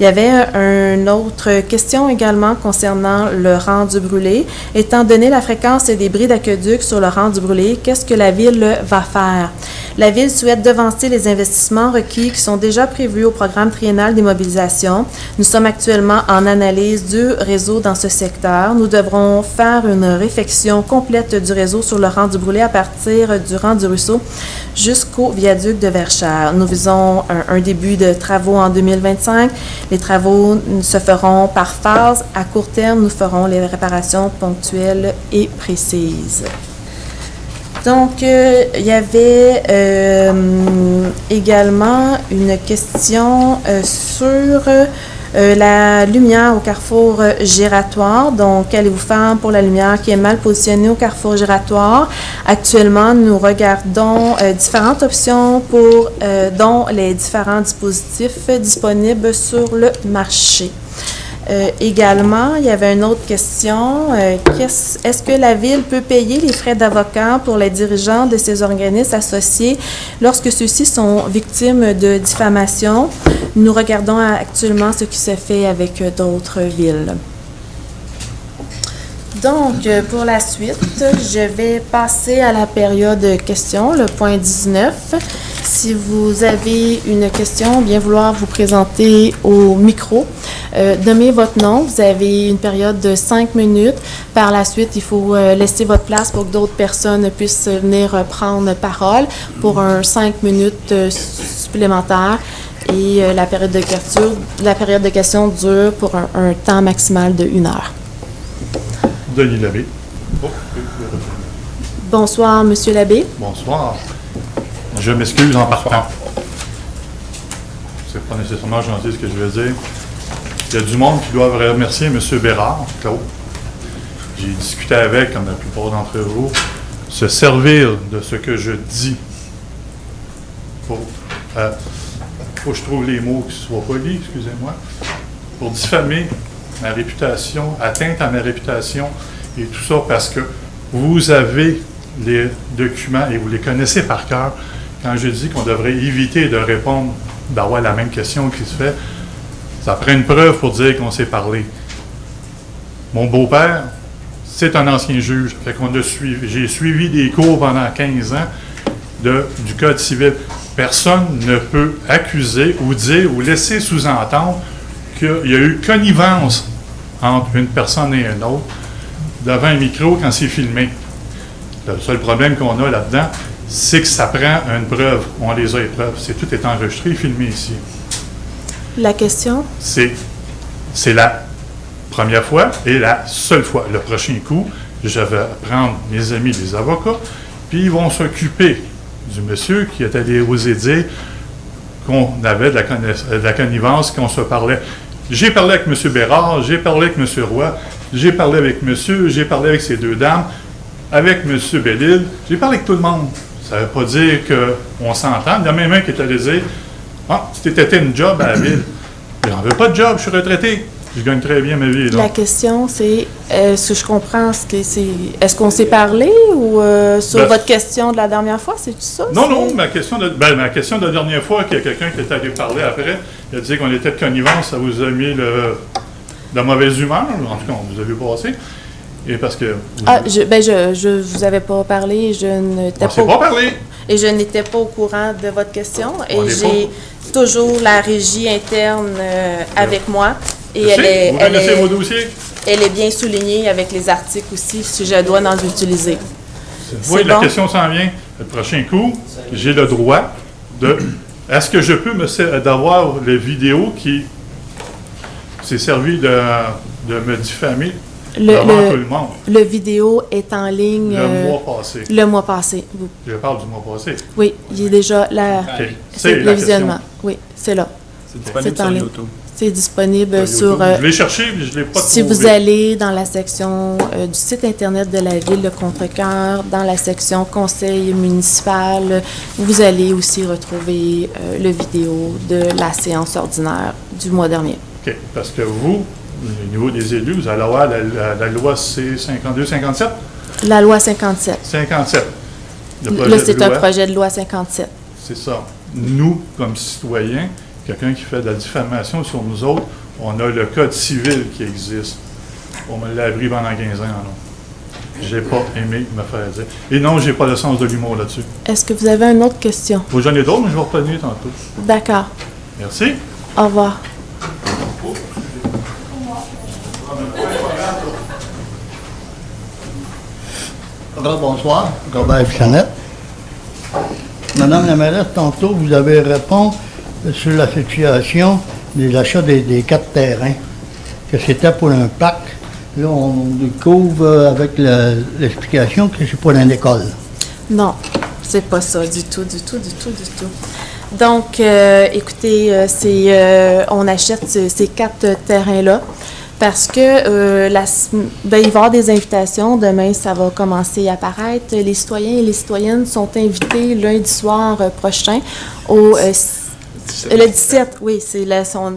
S1: Il y avait une autre question également concernant le rang du brûlé. Étant donné la fréquence des bris d'aqueduc sur le rang du brûlé, qu'est-ce que la Ville va faire? La Ville souhaite devancer les investissements requis qui sont déjà prévus au programme triennal d'immobilisation. Nous sommes actuellement en analyse du réseau dans ce secteur. Nous devrons faire une réfection complète du réseau sur le rang du brûlé à partir du rang du ruisseau jusqu'au viaduc de Verchères. Nous visons un début de travaux en 2025. Les travaux se feront par phase. À court terme, nous ferons les réparations ponctuelles et précises. Donc, il y avait également une question sur la lumière au carrefour giratoire. Donc, qu'allez-vous faire pour la lumière qui est mal positionnée au carrefour giratoire? Actuellement, nous regardons différentes options dont les différents dispositifs disponibles sur le marché. Également, il y avait une autre question. Est-ce que la Ville peut payer les frais d'avocat pour les dirigeants de ces organismes associés lorsque ceux-ci sont victimes de diffamation? Nous regardons actuellement ce qui se fait avec d'autres villes. Donc, pour la suite, je vais passer à la période questions, le point 19. Si vous avez une question, bien vouloir vous présenter au micro. Nommez votre nom. Vous avez une période de 5 minutes. Par la suite, il faut laisser votre place pour que d'autres personnes puissent venir prendre parole pour un 5 minutes supplémentaire. Et la période de questions dure pour un temps maximal de 1 heure.
S9: Denis Labbé.
S1: Bonsoir, Monsieur Labbé.
S9: Bonsoir. Je m'excuse en partant. C'est pas nécessairement gentil ce que je vais dire. Il y a du monde qui doit remercier M. Bérard, Claude. J'ai discuté avec, comme la plupart d'entre vous, se servir de ce que je dis pour... faut que je trouve les mots qui soient polis, excusez-moi, pour diffamer ma réputation, atteinte à ma réputation et tout ça parce que vous avez les documents et vous les connaissez par cœur. Quand je dis qu'on devrait éviter de répondre, d'avoir la même question qui se fait, ça prend une preuve pour dire qu'on s'est parlé. Mon beau-père, c'est un ancien juge. Fait qu'on j'ai suivi des cours pendant 15 ans du Code civil. Personne ne peut accuser ou dire ou laisser sous-entendre qu'il y a eu connivence entre une personne et une autre devant un micro quand c'est filmé. Le seul problème qu'on a là-dedans, c'est que ça prend une preuve. On les a les preuves. Tout est enregistré et filmé ici.
S1: La question?
S9: C'est la première fois et la seule fois. Le prochain coup, je vais prendre mes amis, les avocats, puis ils vont s'occuper du monsieur qui est allé oser dire qu'on avait de la connivence, qu'on se parlait. J'ai parlé avec M. Bérard, j'ai parlé avec M. Roy, j'ai parlé avec monsieur, j'ai parlé avec ces deux dames, avec M. Bellil, j'ai parlé avec tout le monde. Ça ne veut pas dire qu'on s'entend. Il y a même un qui est allé dire « Ah, tu t'étais une job à la ville. » J'en veux pas de job, je suis retraité. Je gagne très bien ma vie.
S1: La question, c'est, est-ce que je comprends, est-ce qu'on s'est parlé ou sur votre question de la dernière fois, c'est tout ça?
S9: Non, ma question de la dernière fois, qu'il y a quelqu'un qui est allé parler après, il a dit qu'on était de connivence, ça vous a mis la mauvaise humeur, en tout cas, on vous a vu passer. Et parce que...
S1: je vous avais pas parlé, je n'étais
S9: pas parlé.
S1: Et je n'étais pas au courant de votre question. Et j'ai toujours la régie interne avec moi. Et elle est bien soulignée avec les articles aussi, si je dois en utiliser.
S9: Oui, la question s'en vient. Le prochain coup, j'ai le droit de... Est-ce que je peux d'avoir les vidéos qui s'est servi de me diffamer devant tout le monde?
S1: Le vidéo est en ligne...
S9: Le mois passé.
S1: Le mois passé.
S9: Je parle du mois passé.
S1: Oui, il est déjà là.
S9: Okay.
S1: C'est le visionnement. Oui, c'est là.
S6: C'est disponible sur YouTube.
S1: C'est disponible sur...
S9: je l'ai cherché, mais je ne l'ai pas trouvé.
S1: Si vous allez dans la section du site Internet de la Ville de Contrecœur, dans la section Conseil municipal, vous allez aussi retrouver le vidéo de la séance ordinaire du mois dernier.
S9: OK. Parce que vous, au niveau des élus, vous allez avoir la loi C-52-57?
S1: La loi 57.
S9: 57.
S1: Là, c'est un projet de loi 57.
S9: C'est ça. Nous, comme citoyens, quelqu'un qui fait de la diffamation sur nous autres, on a le code civil qui existe. On me l'a appris pendant 15 ans, non. J'ai pas aimé me faire dire. Et non, j'ai pas le sens de l'humour là-dessus.
S1: Est-ce que vous avez une autre question?
S9: J'en ai d'autres, mais je vais retenir tantôt.
S1: D'accord.
S9: Merci.
S1: Au revoir.
S5: Bonsoir, Robert Bissonnette. Madame la mairesse, tantôt, vous avez répondu sur la situation de l'achat des 4 terrains, que c'était pour un parc. Là, on découvre avec l'explication que c'est pour une école.
S1: Non, c'est pas ça du tout. Donc, écoutez, on achète ces 4 terrains-là parce que il va y avoir des invitations. Demain, ça va commencer à apparaître. Les citoyens et les citoyennes sont invités lundi soir prochain au... le 17, oui, je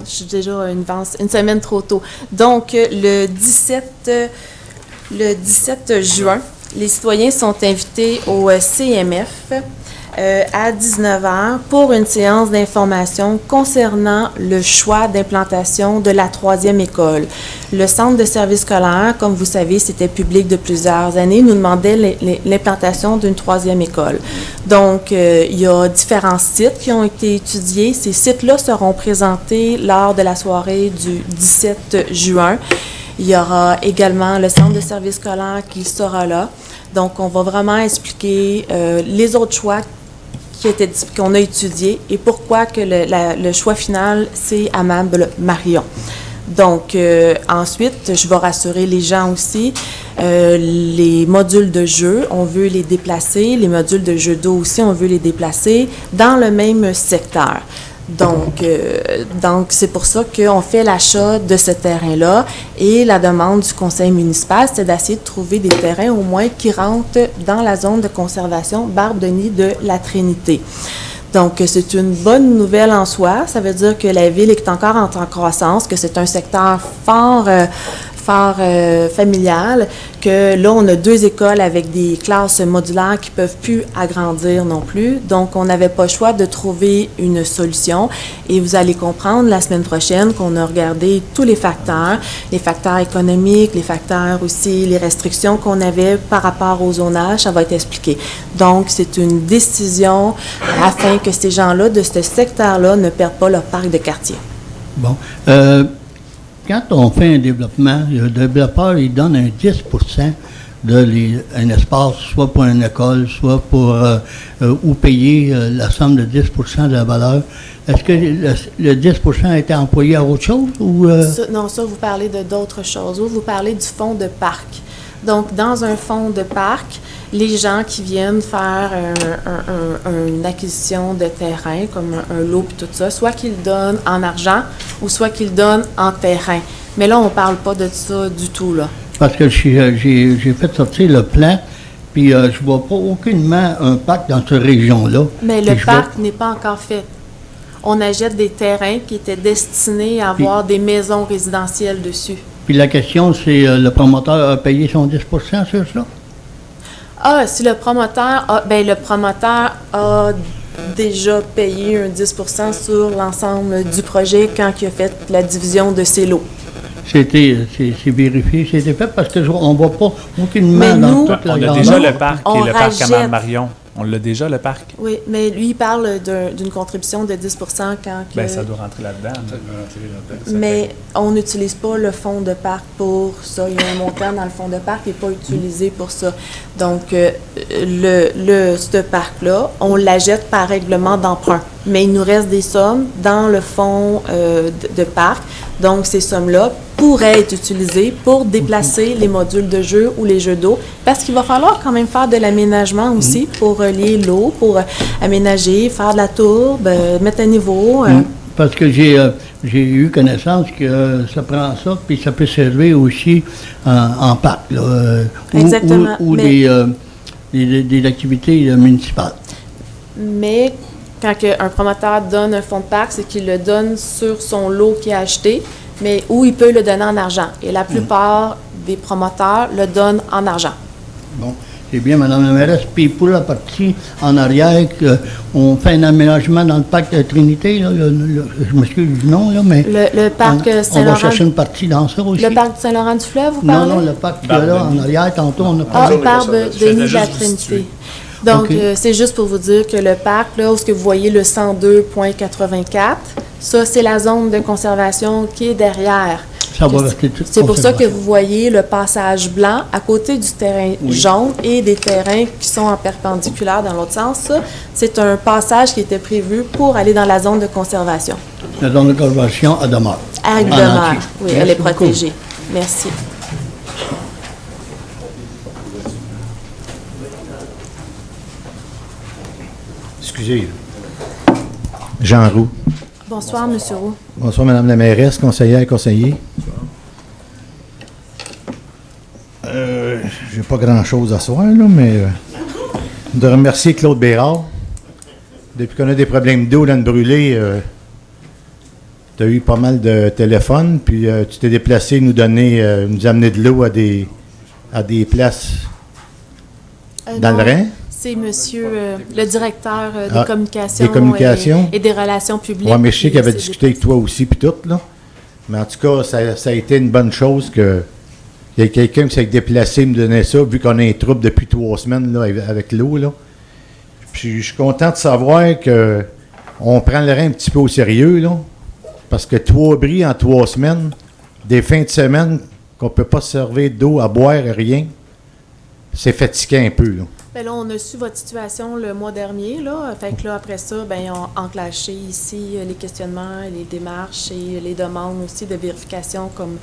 S1: suis déjà une semaine trop tôt. Donc, le 17 juin, les citoyens sont invités au CMF à 19h pour une séance d'information concernant le choix d'implantation de la 3e école. Le centre de services scolaires, comme vous savez, c'était public de plusieurs années, nous demandait l'implantation d'une 3e école. Donc, il y a différents sites qui ont été étudiés. Ces sites-là seront présentés lors de la soirée du 17 juin. Il y aura également le centre de services scolaires qui sera là. Donc, on va vraiment expliquer les autres choix qu'on a étudiés et pourquoi que le choix final, c'est Amable Marion. Donc, ensuite, je vais rassurer les gens aussi. Les modules de jeu, on veut les déplacer. Les modules de jeu d'eau aussi, on veut les déplacer dans le même secteur. Donc, c'est pour ça qu'on fait l'achat de ce terrain-là. Et la demande du conseil municipal, c'est d'essayer de trouver des terrains au moins qui rentrent dans la zone de conservation Barbe-Denis de la Trinité. Donc, c'est une bonne nouvelle en soi. Ça veut dire que la ville est encore en croissance, que c'est un secteur fort familial, que là, on a 2 écoles avec des classes modulaires qui ne peuvent plus agrandir non plus. Donc, on n'avait pas le choix de trouver une solution. Et vous allez comprendre la semaine prochaine qu'on a regardé tous les facteurs économiques, les facteurs aussi, les restrictions qu'on avait par rapport au zonage, ça va être expliqué. Donc, c'est une décision afin que ces gens-là de ce secteur-là ne perdent pas leur parc de quartier.
S5: Bon. Quand on fait un développement, le développeur, il donne un 10% un espace, soit pour une école, soit pour ou payer la somme de 10 de la valeur. Est-ce que le 10 a été employé à autre chose? Ou,
S1: Non, ça, vous parlez de d'autres choses. Vous parlez du fonds de parc. Donc, dans un fonds de parc, les gens qui viennent faire une acquisition de terrain, comme un lot et tout ça, soit qu'ils donnent en argent ou soit qu'ils donnent en terrain. Mais là, on ne parle pas de ça du tout, là.
S5: Parce que j'ai fait sortir le plan, puis je ne vois pas aucunement un parc dans cette région-là.
S1: Mais le parc n'est pas encore fait. On achète des terrains qui étaient destinés à avoir des maisons résidentielles dessus.
S5: Puis la question, c'est le promoteur a payé son 10 sur ça?
S1: Ah, si le promoteur a... Bien, le promoteur a déjà payé un 10 sur l'ensemble du projet quand il a fait la division de ses lots. C'est
S5: vérifié, c'était fait parce qu'on ne voit pas aucunement dans toute la grandeur.
S6: On a déjà le parc, qui est le parc à Marion. On l'a déjà, le parc.
S1: Oui, mais lui, il parle d'une contribution de 10 quand...
S6: Bien, ça doit rentrer là-dedans.
S1: Mais on n'utilise pas le fonds de parc pour ça. Il y a un montant dans le fonds de parc qui n'est pas utilisé pour ça. Donc, ce parc-là, on l'achète par règlement d'emprunt. Mais il nous reste des sommes dans le fonds de parc. Donc, ces sommes-là pourraient être utilisées pour déplacer les modules de jeu ou les jeux d'eau, parce qu'il va falloir quand même faire de l'aménagement aussi pour relier l'eau, pour aménager, faire de la tourbe, mettre à niveau.
S5: Parce que j'ai eu connaissance que ça prend ça, puis ça peut servir aussi en parc, là,
S1: exactement.
S5: Ou des activités municipales.
S1: Mais quand un promoteur donne un fonds de parc, c'est qu'il le donne sur son lot qu'il a acheté, mais où il peut le donner en argent. Et la plupart des promoteurs le donnent en argent.
S5: Bon, c'est bien, Mme la mairesse. Puis pour la partie en arrière, on fait un aménagement dans le parc de Trinité, là, je m'excuse du nom, là, mais...
S1: Le parc Saint-Laurent...
S5: On va chercher une partie dans ça aussi.
S1: Le parc Saint-Laurent-du-Fleuve, vous parlez?
S5: Non, le parc qu'il y a là, en arrière, tantôt, on a
S1: parlé... Ah, Barbe Denis de la Trinité. Donc, c'est juste pour vous dire que le parc, là, où vous voyez le 102.84, ça, c'est la zone de conservation qui est derrière. C'est pour ça que vous voyez le passage blanc à côté du terrain jaune et des terrains qui sont en perpendiculaire dans l'autre sens. Ça, c'est un passage qui était prévu pour aller dans la zone de conservation.
S5: La zone de conservation à demeure.
S1: À demeure, oui, elle est protégée. Merci.
S10: Excusez. Jean Roux.
S1: Bonsoir, M. Roux.
S10: Bonsoir, Mme la mairesse, conseillère et conseiller. J'ai pas grand-chose à soir, là, mais de remercier Claude Bérard. Depuis qu'on a des problèmes d'eau dans le brûlé, tu as eu pas mal de téléphones, puis tu t'es déplacé nous amener de l'eau à des places dans le Rhin.
S1: C'est monsieur le directeur des communications, et des relations publiques.
S10: Oui, mais je sais qu'il avait discuté avec toi aussi, puis tout, là. Mais en tout cas, ça a été une bonne chose que il y a quelqu'un qui s'est déplacé me donner ça, vu qu'on a un trouble depuis 3 semaines là, avec l'eau, là. Puis je suis content de savoir qu'on prend le Rhin un petit peu au sérieux, là. Parce que 3 bris en 3 semaines, des fins de semaine qu'on ne peut pas se servir d'eau à boire, rien, c'est fatigant un peu, là.
S1: Bien là, on a su votre situation le mois dernier, là. Fait que là, après ça, bien, on a enclenché ici les questionnements, les démarches et les demandes aussi de vérification comme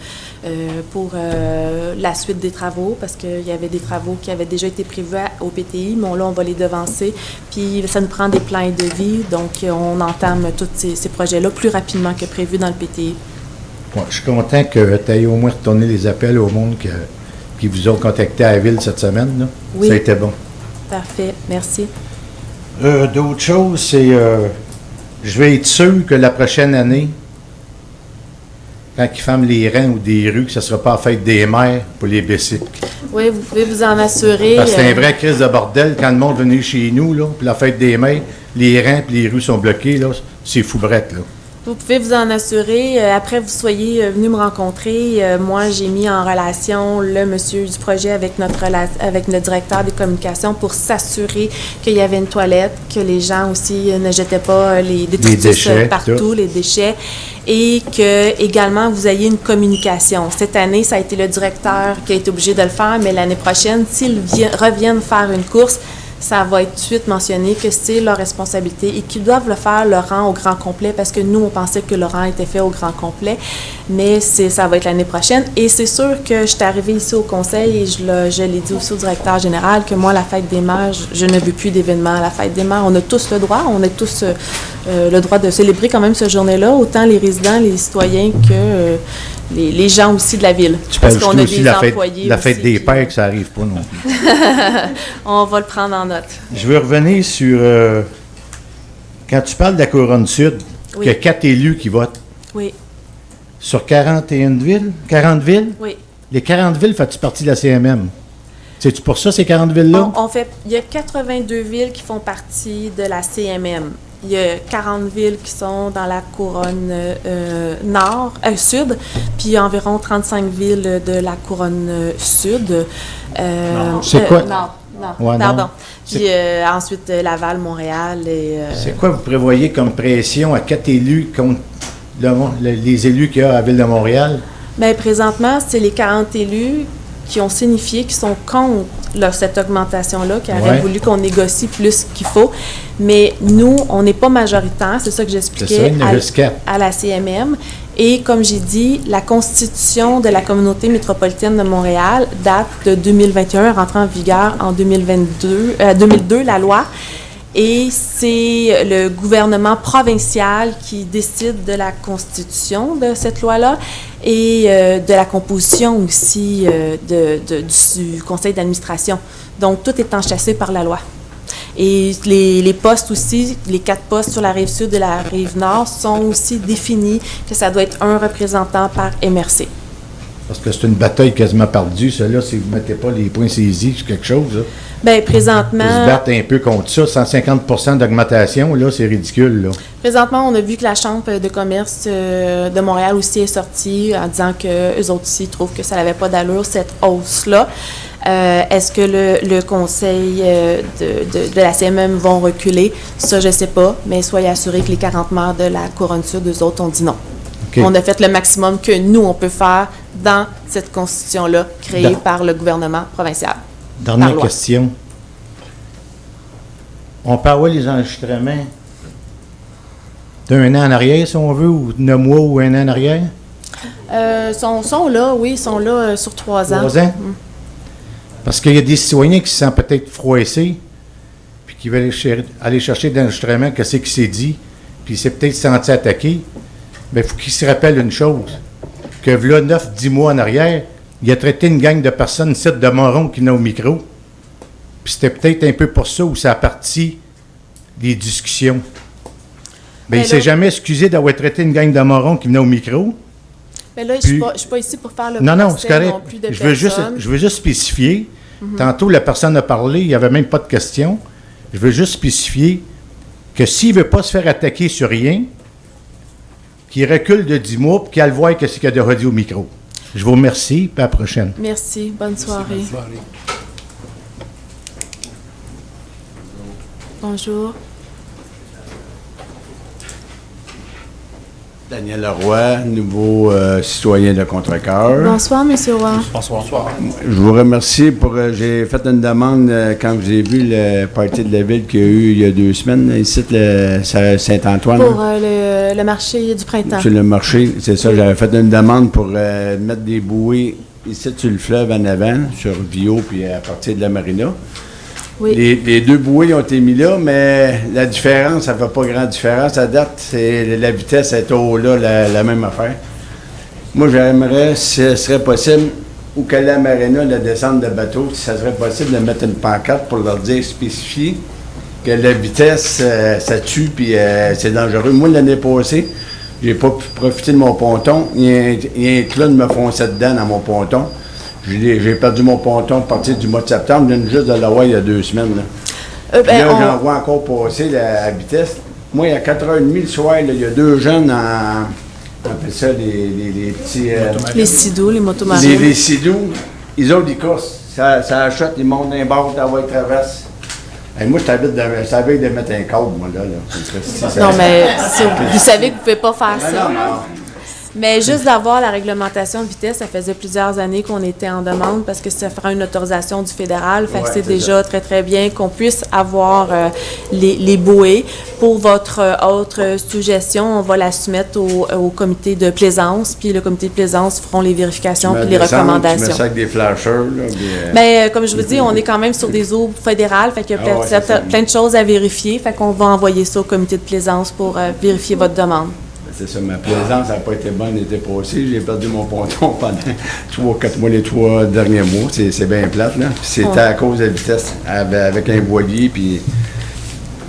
S1: pour la suite des travaux, parce qu'il y avait des travaux qui avaient déjà été prévus au PTI, mais là, on va les devancer. Puis ça nous prend des plans de vie, donc on entame tous ces projets-là plus rapidement que prévu dans le PTI.
S10: Ouais, je suis content que tu aies au moins retourné les appels au monde qui vous ont contacté à la ville cette semaine, là.
S1: Oui.
S10: Ça a été bon.
S1: Parfait, merci.
S10: D'autres choses, c'est... je vais être sûr que la prochaine année, quand ils ferment les rangs ou des rues, que ce ne sera pas la fête des mères pour les bicycles.
S1: Oui, vous pouvez vous en assurer.
S10: Parce que c'est un vrai crise de bordel quand le monde est venu chez nous, là, puis la fête des mères, les rangs et les rues sont bloquées, là, c'est fou brette, là.
S1: Vous pouvez vous en assurer. Après, vous soyez venu me rencontrer. Moi, j'ai mis en relation le monsieur du projet avec avec le directeur des communications pour s'assurer qu'il y avait une toilette, que les gens aussi ne jetaient pas les détritus partout, les déchets, et que également vous ayez une communication. Cette année, ça a été le directeur qui a été obligé de le faire, mais l'année prochaine, s'ils reviennent faire une course, ça va être tout de suite mentionné que c'est leur responsabilité et qu'ils doivent le faire le rang au grand complet parce que nous, on pensait que le rang était fait au grand complet, mais ça va être l'année prochaine. Et c'est sûr que je suis arrivée ici au conseil et je l'ai dit aussi au directeur général que moi, la fête des mères, je ne veux plus d'événements à la fête des mères. On a tous le droit, on a tous le droit de célébrer quand même cette journée-là, autant les résidents, les citoyens que les gens aussi de la ville.
S10: Parce qu'on a des employés la fête des pères, que ça n'arrive pas non plus.
S1: On va le prendre en note.
S10: Je veux revenir sur... quand tu parles de la Couronne Sud, il y a 4 élus qui votent.
S1: Oui.
S10: Sur 41 villes? 40 villes?
S1: Oui.
S10: Les 40 villes, fais-tu partie de la CMM? C'est-tu pour ça, ces 40 villes-là?
S1: Il y a 82 villes qui font partie de la CMM. Il y a 40 villes qui sont dans la couronne sud, puis il y a environ 35 villes de la couronne sud.
S10: C'est quoi?
S1: Nord,
S10: ouais,
S1: pardon. Puis ensuite, Laval, Montréal.
S10: C'est quoi vous prévoyez comme pression à 4 élus contre les élus qu'il y a à la Ville de Montréal?
S1: Bien, présentement, c'est les 40 élus qui ont signifié qu'ils sont contre cette augmentation-là, qui auraient voulu qu'on négocie plus qu'il faut. Mais nous, on n'est pas majoritaire, c'est ça que j'expliquais à la CMM. Et comme j'ai dit, la constitution de la communauté métropolitaine de Montréal date de 2021, rentrant en vigueur en 2002, la loi. Et c'est le gouvernement provincial qui décide de la constitution de cette loi-là et de la composition aussi du conseil d'administration. Donc, tout est enchâssé par la loi. Et les postes aussi, les 4 postes sur la rive sud et la rive nord sont aussi définis que ça doit être un représentant par MRC.
S10: Parce que c'est une bataille quasiment perdue, ça, là, si vous ne mettez pas les points saisis sur quelque chose, là.
S1: Bien, présentement...
S10: Ils se battent un peu contre ça. 150 d'augmentation, là, c'est ridicule, là.
S1: Présentement, on a vu que la Chambre de commerce de Montréal aussi est sortie en disant qu'eux autres aussi trouvent que ça n'avait pas d'allure, cette hausse-là. Est-ce que le conseil de la CMM vont reculer? Ça, je ne sais pas, mais soyez assurés que les 40 maires de la Couronne Sud, eux autres, ont dit non. Okay. On a fait le maximum que nous, on peut faire dans cette constitution-là créée par le gouvernement provincial.
S10: Dernière question. On peut avoir les enregistrements d'un an en arrière, si on veut, ou 9 mois ou 1 an en arrière?
S1: Sont là, oui, ils sont là sur 3 ans.
S10: 3 ans? Parce qu'il y a des citoyens qui se sentent peut-être froissés, puis qui veulent aller chercher des enregistrements, qu'est-ce qui s'est dit, puis il s'est peut-être senti attaqué. Bien, il faut qu'il se rappelle une chose, que là, 9-10 mois en arrière, il a traité une gang de personnes, 7 de morons qui venaient au micro. Puis c'était peut-être un peu pour ça où ça a parti des discussions. Bien, il ne s'est jamais excusé d'avoir traité une gang de morons qui venaient au micro.
S1: Bien là, je ne suis pas ici pour faire le
S10: non, c'est correct.
S1: Non plus de
S10: je veux juste spécifier. Tantôt, la personne a parlé, il n'y avait même pas de question. Je veux juste spécifier que s'il ne veut pas se faire attaquer sur rien, qu'il recule de 10 mois et qu'il aille voir ce qu'il y a de redit au micro. Je vous remercie, puis à la prochaine.
S1: Merci. Bonne soirée. Bonne soirée. Bonjour.
S11: Daniel Leroy, nouveau citoyen de Contrecœur.
S1: Bonsoir, M. Roy.
S6: Bonsoir.
S11: Je vous remercie pour... j'ai fait une demande quand vous avez vu le party de la ville qu'il y a eu il y a 2 semaines, ici, Saint-Antoine.
S1: Pour le marché du printemps.
S11: Sur le marché, c'est ça. J'avais fait une demande pour mettre des bouées ici sur le fleuve en avant, sur Vio, puis à partir de la marina. Oui. Les 2 bouées ont été mis là, mais la différence, ça ne fait pas grande différence. À date, c'est la vitesse est au là, la même affaire. Moi, j'aimerais, si ce serait possible, ou que la marina, la descente de bateau, si ça serait possible de mettre une pancarte pour leur dire, spécifier que la vitesse, ça tue, puis c'est dangereux. Moi, l'année passée, j'ai pas pu profiter de mon ponton. Il y a un clown me fonçait dedans dans mon ponton. J'ai perdu mon ponton à partir du mois de septembre. Je viens juste de l'avoir il y a 2 semaines. Là, là j'en vois encore passer la vitesse. moi, à 4h30 le soir, là, il y a 2 jeunes on appelle ça les petits...
S1: les sidous, les motomarines.
S11: Les sidous, ils ont des courses. Ça achète, ils montent dans les barres, ils traversent. Et moi, je t'habite de mettre un cadre, moi, là.
S1: Non, mais vous savez que vous ne pouvez pas faire ça.
S11: Non.
S1: Mais juste d'avoir la réglementation de vitesse, ça faisait plusieurs années qu'on était en demande parce que ça fera une autorisation du fédéral. Fait que c'est déjà très, très bien qu'on puisse avoir les bouées. Pour votre autre suggestion, on va la soumettre au comité de plaisance, puis le comité de plaisance feront les vérifications puis les recommandations.
S11: Tu mets ça avec des flashers, là.
S1: Bien, comme je vous dis, on est quand même sur des eaux fédérales, fait qu'il y a plein de choses à vérifier. Fait qu'on va envoyer ça au comité de plaisance pour vérifier votre demande.
S11: C'est ça, ma plaisance n'a pas été bonne l'été passé. J'ai perdu mon ponton pendant 3-4 mois, les 3 derniers mois. C'est bien plate, là. C'était à cause de la vitesse, avec un voilier, puis...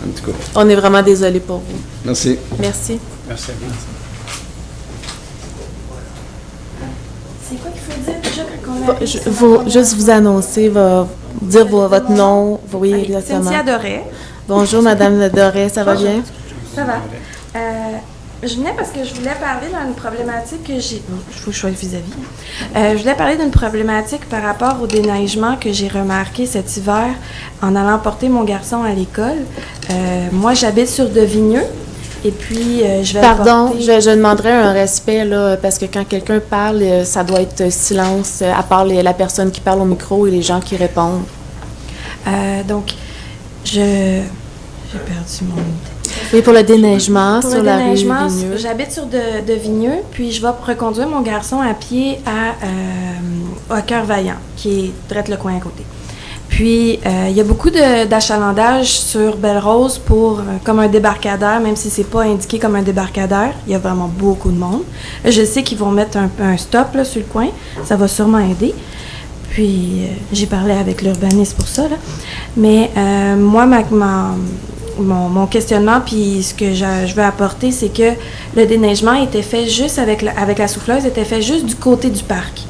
S11: En tout cas.
S1: On est vraiment désolés pour vous.
S11: Merci.
S1: Merci.
S2: Merci.
S12: C'est quoi qu'il faut dire déjà quand on a...
S1: Juste vous annoncer, dire votre nom. Oui, exactement.
S12: Cynthia Doré.
S1: Bonjour, Madame Doré, ça va bien?
S12: Ça va. Je venais parce que je voulais parler d'une problématique que j'ai... Il faut que je sois vis-à-vis. Je voulais parler d'une problématique par rapport au déneigement que j'ai remarqué cet hiver en allant porter mon garçon à l'école. Moi, j'habite sur Devigneux. Et puis, je vais
S1: Pardon, je demanderais un respect, là, parce que quand quelqu'un parle, ça doit être silence, à part la personne qui parle au micro et les gens qui répondent.
S12: Donc, j'ai perdu mon idée.
S1: Et pour le déneigement,
S12: pour
S1: sur
S12: le
S1: la
S12: déneigement,
S1: rue Vigneux.
S12: J'habite sur Devigneux, puis je vais reconduire mon garçon à pied à Cœur-Vaillant, qui est direct le coin à côté. Puis, il y a beaucoup d'achalandage sur Belle-Rose comme un débarcadère, même si c'est pas indiqué comme un débarcadère. Il y a vraiment beaucoup de monde. Je sais qu'ils vont mettre un stop là, sur le coin. Ça va sûrement aider. Puis, j'ai parlé avec l'urbaniste pour ça. Là. Mais moi, mon questionnement, puis ce que je veux apporter, c'est que le déneigement était fait juste avec la souffleuse, était fait juste du côté du parc.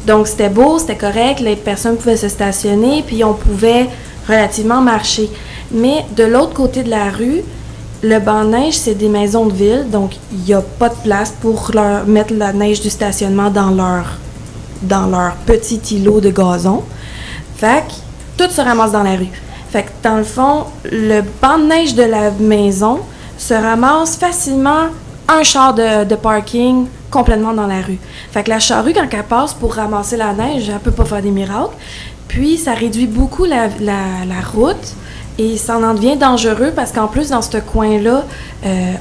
S12: Donc, c'était beau, c'était correct, les personnes pouvaient se stationner, puis on pouvait relativement marcher. Mais de l'autre côté de la rue, le banc de neige, c'est des maisons de ville, donc il n'y a pas de place pour leur mettre la neige du stationnement dans leur petit îlot de gazon. Fait que tout se ramasse dans la rue. Fait que dans le fond, le banc de neige de la maison se ramasse facilement un char de parking complètement dans la rue. Fait que la charrue, quand elle passe pour ramasser la neige, elle peut pas faire des miracles. Puis, ça réduit beaucoup la route et ça en devient dangereux parce qu'en plus, dans ce coin-là,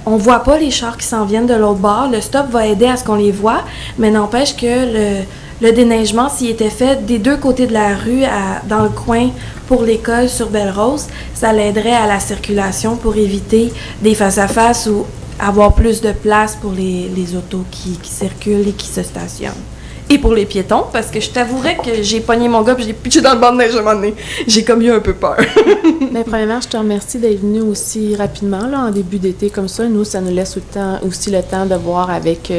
S12: on voit pas les chars qui s'en viennent de l'autre bord. Le stop va aider à ce qu'on les voit, mais n'empêche que le déneigement, s'il était fait des deux côtés de la rue, dans le coin pour l'école sur Belle-Rose, ça l'aiderait à la circulation pour éviter des face-à-face ou avoir plus de place pour les autos qui circulent et qui se stationnent. Et pour les piétons, parce que je t'avouerais que j'ai pogné mon gars et je l'ai pitché dans le banc de neige à un moment donné. J'ai comme eu un peu peur.
S1: Mais premièrement, je te remercie d'être venu aussi rapidement, là, en début d'été comme ça. Nous, ça nous laisse aussi le temps de voir avec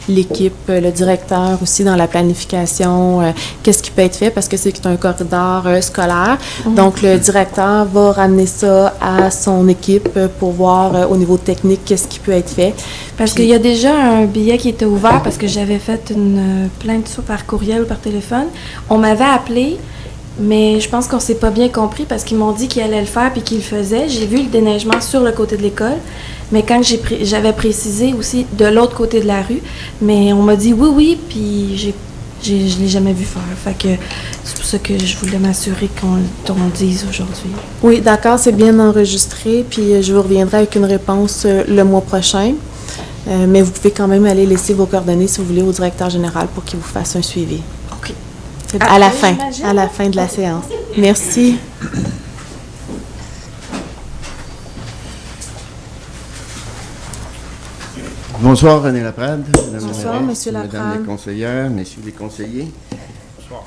S1: l'équipe, le directeur aussi dans la planification, qu'est-ce qui peut être fait, parce que c'est un corridor scolaire. Donc, le directeur va ramener ça à son équipe pour voir au niveau technique qu'est-ce qui peut être fait.
S12: Parce qu'il y a déjà un billet qui était ouvert, parce que j'avais fait une plainte ça par courriel ou par téléphone. On m'avait appelé, mais je pense qu'on s'est pas bien compris parce qu'ils m'ont dit qu'ils allaient le faire puis qu'ils le faisaient. J'ai vu le déneigement sur le côté de l'école, mais quand j'avais précisé aussi de l'autre côté de la rue, mais on m'a dit oui, puis je l'ai jamais vu faire. Fait que c'est pour ça que je voulais m'assurer qu'on le dise aujourd'hui.
S1: Oui, d'accord, c'est bien enregistré, puis je vous reviendrai avec une réponse le mois prochain. Mais vous pouvez quand même aller laisser vos coordonnées, si vous voulez, au directeur général pour qu'il vous fasse un suivi.
S12: OK.
S1: À la fin de la séance. Merci.
S11: Bonsoir, René Laprade.
S1: Bonsoir, Monsieur Laprade.
S11: Mesdames les conseillères, messieurs les conseillers. Bonsoir.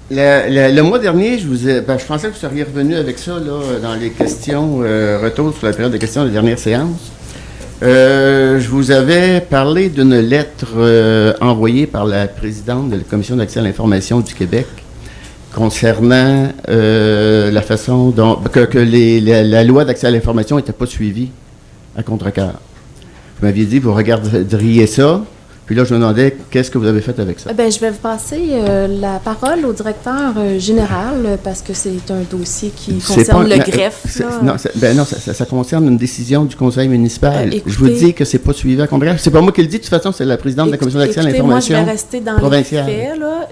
S11: Le mois dernier, je pensais que vous seriez revenu avec ça là, dans les questions, retour sur la période de questions de la dernière séance. Je vous avais parlé d'une lettre envoyée par la présidente de la Commission d'accès à l'information du Québec
S13: concernant la façon dont la loi d'accès à l'information n'était pas suivie à Contrecœur. Vous m'aviez dit, vous regarderiez ça, puis là, je me demandais, qu'est-ce que vous avez fait avec ça?
S1: Ben, je vais vous passer la parole au directeur général, parce que c'est un dossier qui concerne le greffe.
S13: Non, ça concerne une décision du conseil municipal.
S1: Écoutez,
S13: je vous dis que c'est pas suivi à Contrecœur. C'est pas moi qui le dis, de toute façon, c'est la présidente de la commission d'accès à l'information.
S1: Moi, je vais rester dans les faits, là.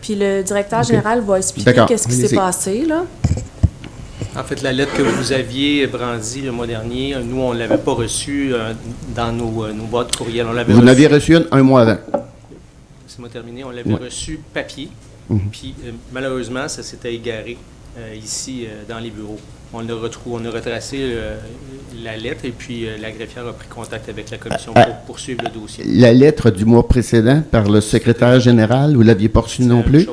S1: Puis le directeur général va expliquer qu'est-ce qui s'est passé, là.
S14: En fait, la lettre que vous aviez brandie le mois dernier, nous, on ne l'avait pas reçue dans nos boîtes courriels.
S13: Vous l'aviez reçue un mois avant.
S14: C'est moi terminé. On l'avait reçue papier. Puis, malheureusement, ça s'était égaré ici dans les bureaux. On a retracé la lettre et puis la greffière a pris contact avec la commission pour poursuivre le dossier.
S13: La lettre du mois précédent par le secrétaire général, vous ne l'aviez pas reçue non plus?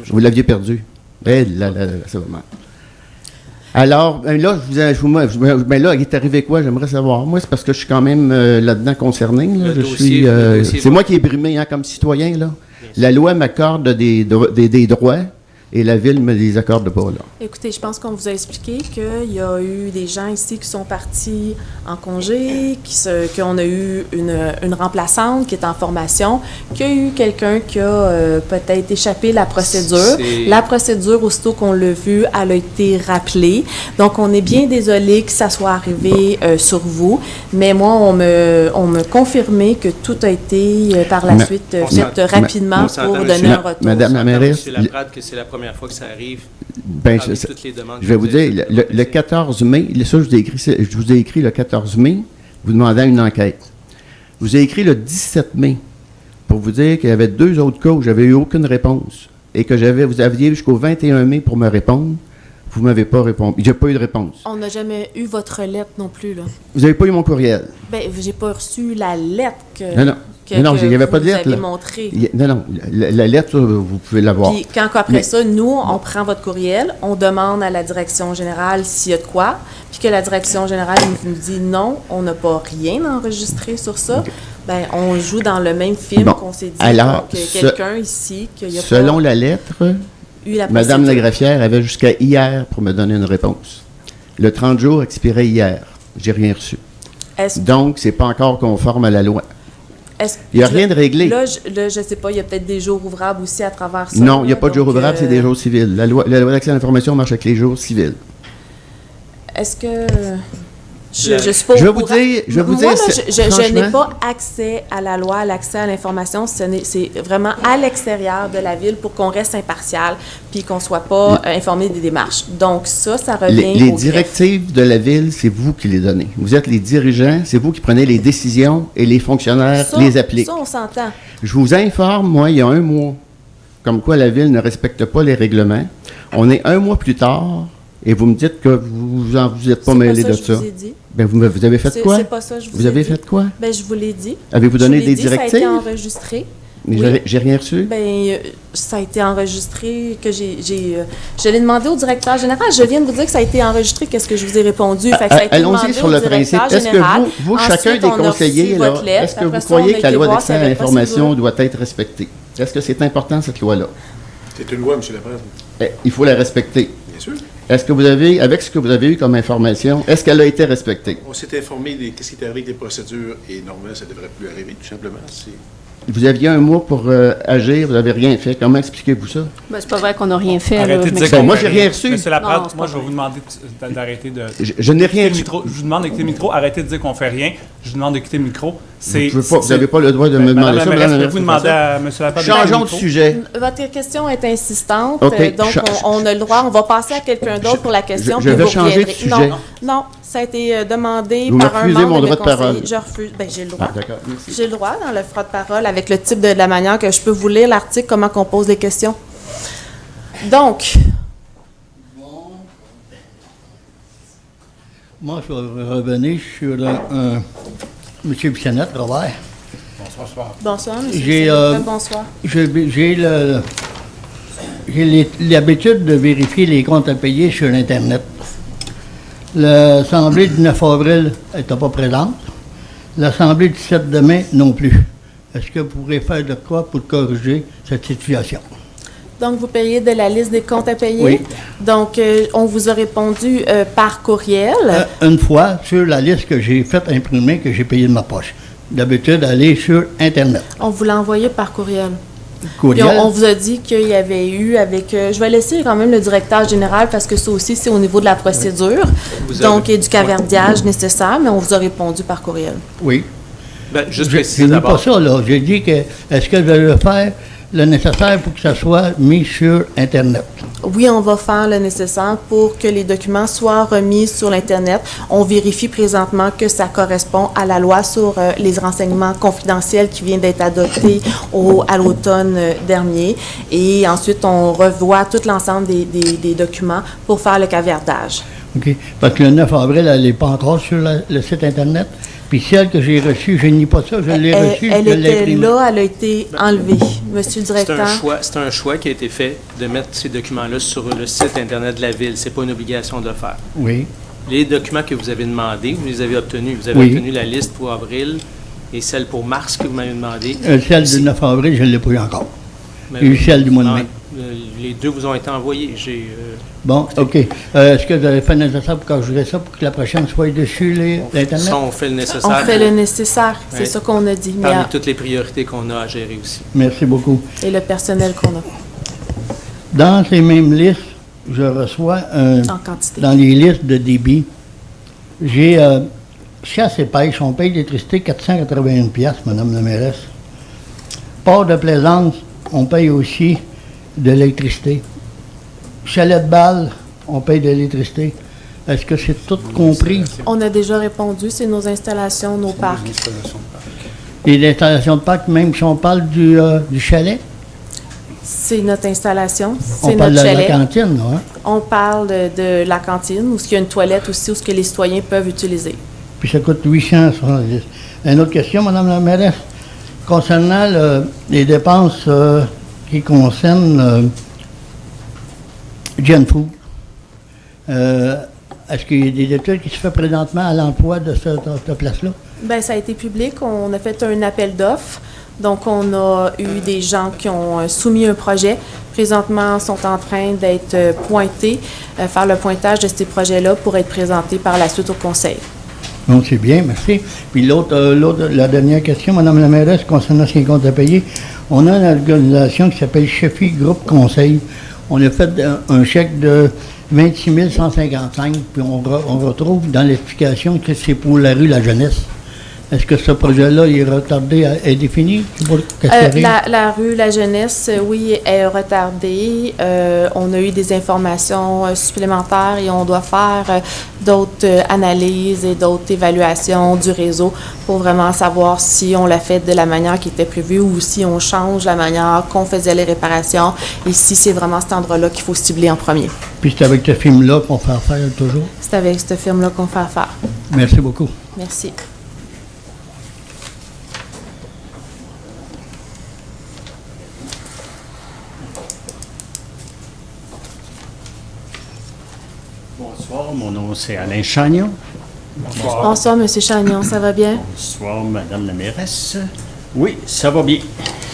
S13: Vous l'aviez perdue. C'est vraiment... Alors, là, là, il est arrivé quoi? J'aimerais savoir. Moi, c'est parce que je suis quand même là-dedans concerné. Là. C'est moi qui ai brimé comme citoyen. Là. La loi m'accorde des droits et la Ville me les accorde pas. Là.
S1: Écoutez, je pense qu'on vous a expliqué qu'il y a eu des gens ici qui sont partis en congé, qu'on a eu une remplaçante qui est en formation, qu'il y a eu quelqu'un qui a peut-être échappé la procédure. La procédure, aussitôt qu'on l'a vue, elle a été rappelée. Donc, on est bien désolé que ça soit arrivé sur vous, mais moi, on me confirmé que tout a été par la suite fait rapidement pour donner un retour.
S13: Madame la mairesse,
S14: c'est la première fois que ça arrive.
S13: Toutes les demandes je vais vous dire, le 14 mai, ça, je vous ai écrit le 14 mai, vous demandant une enquête. Je vous ai écrit le 17 mai pour vous dire qu'il y avait 2 autres cas où j'avais eu aucune réponse et que vous aviez jusqu'au 21 mai pour me répondre. Vous ne m'avez pas répondu. J'ai pas eu de réponse.
S1: On n'a jamais eu votre lettre non plus, là.
S13: Vous n'avez pas eu mon courriel?
S1: Bien, j'ai pas reçu la lettre que...
S13: Non, il n'y avait pas de lettre. Non, la lettre, vous pouvez l'avoir.
S1: Puis quand après ça, nous, on prend votre courriel, on demande à la direction générale s'il y a de quoi, puis que la direction générale nous dit non, on n'a pas rien enregistré sur ça. Okay. Bien, on joue dans le même film qu'on s'est dit.
S13: Alors,
S1: que quelqu'un ici, qu'il y a
S13: selon pas la lettre, Madame la greffière avait jusqu'à hier pour me donner une réponse. Le 30 jours expirait hier. J'ai rien reçu. Donc, c'est pas encore conforme à la loi. Il n'y a rien de réglé.
S1: Là, je ne sais pas, il y a peut-être des jours ouvrables aussi à travers ça.
S13: Non, il n'y a pas de jours ouvrables, c'est des jours civils. La loi d'accès à l'information marche avec les jours civils.
S1: Est-ce que... Je suis pas
S13: je vais vous dire,
S1: je n'ai pas accès à la loi, à l'accès à l'information. C'est vraiment à l'extérieur de la Ville pour qu'on reste impartial puis qu'on ne soit pas informé des démarches. Donc ça revient
S13: Les directives de la Ville, c'est vous qui les donnez. Vous êtes les dirigeants, c'est vous qui prenez les décisions et les fonctionnaires les appliquent.
S1: Ça, on s'entend.
S13: Je vous informe, moi, il y a 1 mois, comme quoi la Ville ne respecte pas les règlements. On est 1 mois plus tard. Et vous me dites que vous n'êtes pas mêlé de ça. Ben vous avez fait quoi?
S1: C'est pas ça, je vous ai dit.
S13: Vous avez fait quoi?
S1: Ben je vous l'ai dit.
S13: Avez-vous donné des directives?
S1: Ça a été enregistré.
S13: Mais j'ai rien reçu?
S1: Ben ça a été enregistré, que je l'ai demandé au directeur général. Je viens de vous dire que ça a été enregistré, qu'est-ce que je vous ai répondu.
S13: Allons-y sur le principe. Est-ce que vous chacun des conseillers, est-ce que vous croyez que la loi d'accès à l'information doit être respectée? Est-ce que c'est important, cette loi-là?
S7: C'est une loi, M. le Président.
S13: Il faut la respecter.
S7: Bien sûr.
S13: Est-ce que vous avez, avec ce que vous avez eu comme information, est-ce qu'elle a été respectée?
S7: On s'est informé de ce qui était arrivé avec les procédures et normalement, ça ne devrait plus arriver, tout simplement.
S13: Vous aviez 1 mois pour agir, vous n'avez rien fait. Comment expliquez-vous ça?
S4: Ben, c'est pas vrai qu'on n'a rien fait.
S6: Arrêtez de dire
S13: moi, j'ai rien reçu.
S6: Monsieur Laprade, moi, je vais vous demander d'arrêter de...
S13: Je n'ai rien reçu.
S6: Je vous demande d'écouter le micro. Arrêtez de dire qu'on ne fait rien. Je vous demande d'écouter le micro.
S13: Vous n'avez pas le droit de me demander ça.
S6: Madame la vous demander à M. Laprade...
S13: Changeons de sujet.
S1: Votre question est insistante.
S13: Okay.
S1: Donc, on a le droit. On va passer à quelqu'un d'autre pour la question.
S13: Je vais changer de sujet.
S1: Non, ça a été demandé
S13: par
S1: un membre
S13: mon droit de parole.
S1: Je refuse. Ben, j'ai le droit.
S13: D'accord, merci.
S1: J'ai le droit dans le droit de parole avec le type de la manière que je peux vous lire l'article, comment qu'on pose les questions. Donc...
S5: Moi, je vais revenir sur M. Bissonnette, Robert.
S1: Bonsoir. Bonsoir, M. Bissonnette. Bonsoir.
S5: J'ai l'habitude de vérifier les comptes à payer sur Internet. L'Assemblée du 9 avril n'était pas présente. L'Assemblée du 7 de mai non plus. Est-ce que vous pourrez faire de quoi pour corriger cette situation?
S1: Donc, vous payez de la liste des comptes à payer?
S5: Oui.
S1: Donc, on vous a répondu par courriel.
S5: Une fois, sur la liste que j'ai faite imprimer, que j'ai payé de ma poche. D'habitude, aller sur Internet.
S1: On vous l'a envoyé par courriel.
S5: Courriel.
S1: Puis on vous a dit qu'il y avait eu avec... je vais laisser quand même le directeur général parce que ça aussi, c'est au niveau de la procédure. Donc, il y a du caviardage nécessaire, mais on vous a répondu par courriel.
S5: Oui.
S14: Ben, juste
S5: Je
S14: préciser
S5: dis
S14: d'abord.
S5: pas ça, là. J'ai dit que, est-ce que je vais faire le nécessaire pour que ça soit mis sur Internet?
S1: Oui, on va faire le nécessaire pour que les documents soient remis sur l'Internet. On vérifie présentement que ça correspond à la loi sur les renseignements confidentiels qui vient d'être adoptée à l'automne dernier. Et ensuite, on revoit tout l'ensemble des documents pour faire le caviardage.
S5: OK. Parce que le 9 avril, elle n'est pas encore sur le site Internet. Puis celle que j'ai reçue, je n'y pas ça, je l'ai reçue.
S1: Elle était là, elle a été enlevée. Monsieur le directeur.
S14: C'est un choix qui a été fait de mettre ces documents-là sur le site Internet de la Ville. Ce n'est pas une obligation de le faire.
S5: Oui.
S14: Les documents que vous avez demandés, vous les avez obtenus. Vous avez obtenu la liste pour avril et celle pour mars que vous m'avez demandé.
S5: Celle du 9 avril, je ne l'ai pas eu encore. J'ai eu celle du mois de mai.
S14: Les deux vous ont été envoyés.
S5: Bon, OK. Est-ce que vous avez fait le nécessaire pour qu'ajouter ça pour que la prochaine soit dessus l'Internet?
S14: Ça, on fait le nécessaire.
S1: On fait le nécessaire, c'est ça qu'on a dit.
S14: Parmi toutes les priorités qu'on a à gérer aussi.
S5: Merci beaucoup.
S1: Et le personnel qu'on a.
S5: Dans ces mêmes listes, je reçois
S1: en quantité.
S5: Dans les listes de débit, j'ai chasse et pêche, on paye l'électricité 481 $, Madame la mairesse. Port de Plaisance, on paye aussi de l'électricité. Chalet de Bâle, on paye de l'électricité. Est-ce que c'est tout compris?
S1: On a déjà répondu, c'est nos installations, nos parcs.
S5: Et l'installation de parc, même si on parle du chalet?
S1: C'est notre installation,
S5: On
S1: c'est
S5: parle
S1: notre
S5: de
S1: chalet.
S5: la cantine, là, hein?
S1: On parle de la cantine, où il y a une toilette aussi, où ce que les citoyens peuvent utiliser.
S5: Puis ça coûte 870. Une autre question, Madame la mairesse. Concernant les dépenses qui concernent Gen Food, est-ce qu'il y a des études qui se font présentement à l'emploi de cette place-là?
S1: Bien, ça a été public. On a fait un appel d'offres. Donc, on a eu des gens qui ont soumis un projet. Présentement, sont en train d'être pointés, faire le pointage de ces projets-là pour être présentés par la suite au conseil.
S5: Donc, c'est bien, merci. Puis la dernière question, Madame la mairesse, concernant ce qui compte à payer, on a une organisation qui s'appelle Chefi Groupe Conseil. On a fait un chèque de 26 155, puis on retrouve dans l'explication que c'est pour la rue La Jeunesse. Est-ce que ce projet-là est retardé est défini?
S1: La rue La Jeunesse, oui, est retardée. On a eu des informations supplémentaires et on doit faire d'autres analyses et d'autres évaluations du réseau pour vraiment savoir si on l'a fait de la manière qui était prévue ou si on change la manière qu'on faisait les réparations et si c'est vraiment cet endroit-là qu'il faut cibler en premier.
S5: Puis c'est avec ce film-là qu'on fait affaire toujours?
S1: C'est avec ce film-là qu'on fait affaire.
S5: Merci beaucoup.
S1: Merci.
S15: Bonsoir, mon nom c'est Alain Chagnon.
S1: Bonsoir. Bonsoir, M. Chagnon, ça va bien?
S15: Bonsoir, Madame la mairesse. Oui, ça va bien.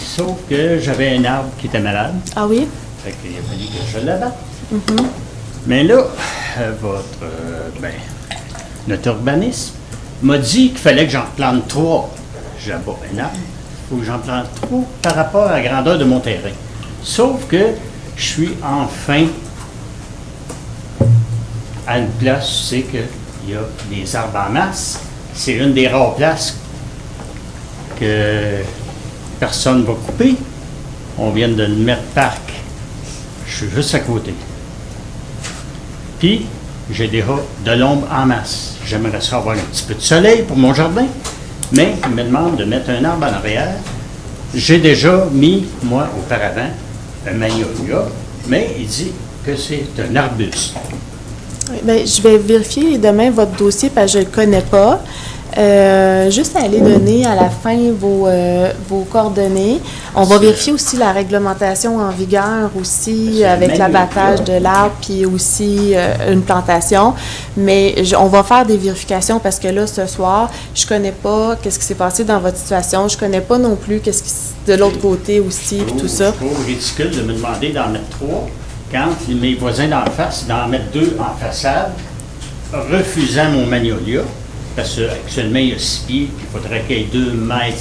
S15: Sauf que j'avais un arbre qui était malade.
S1: Ah oui?
S15: Fait qu'il a fallu que je l'abatte. Mais là, notre urbanisme m'a dit qu'il fallait que j'en plante 3. J'abats un arbre, il faut que j'en plante 3 par rapport à la grandeur de mon terrain. Sauf que je suis enfin à une place, tu sais qu'il y a des arbres en masse. C'est une des rares places que personne ne va couper. On vient de le mettre parc. Je suis juste à côté. Puis, j'ai déjà de l'ombre en masse. J'aimerais ça avoir un petit peu de soleil pour mon jardin, mais il me demande de mettre un arbre en arrière. J'ai déjà mis, moi, auparavant, un magnolia, mais il dit que c'est un arbuste.
S1: Oui, bien, je vais vérifier demain votre dossier parce que je ne le connais pas. Juste à aller donner à la fin vos coordonnées. On va vérifier aussi la réglementation en vigueur aussi avec l'abattage de l'arbre puis aussi une plantation. Mais on va faire des vérifications parce que là, ce soir, je connais pas qu'est-ce qui s'est passé dans votre situation. Je connais pas non plus qu'est-ce qui de l'autre côté aussi puis tout ça.
S15: Je trouve ridicule de me demander d'en mettre 3 quand mes voisins d'en face d'en mettre 2 en façade, refusant mon magnolia. Parce qu'actuellement, il y a 6 pieds, puis il faudrait qu'il y ait 2,50 mètres.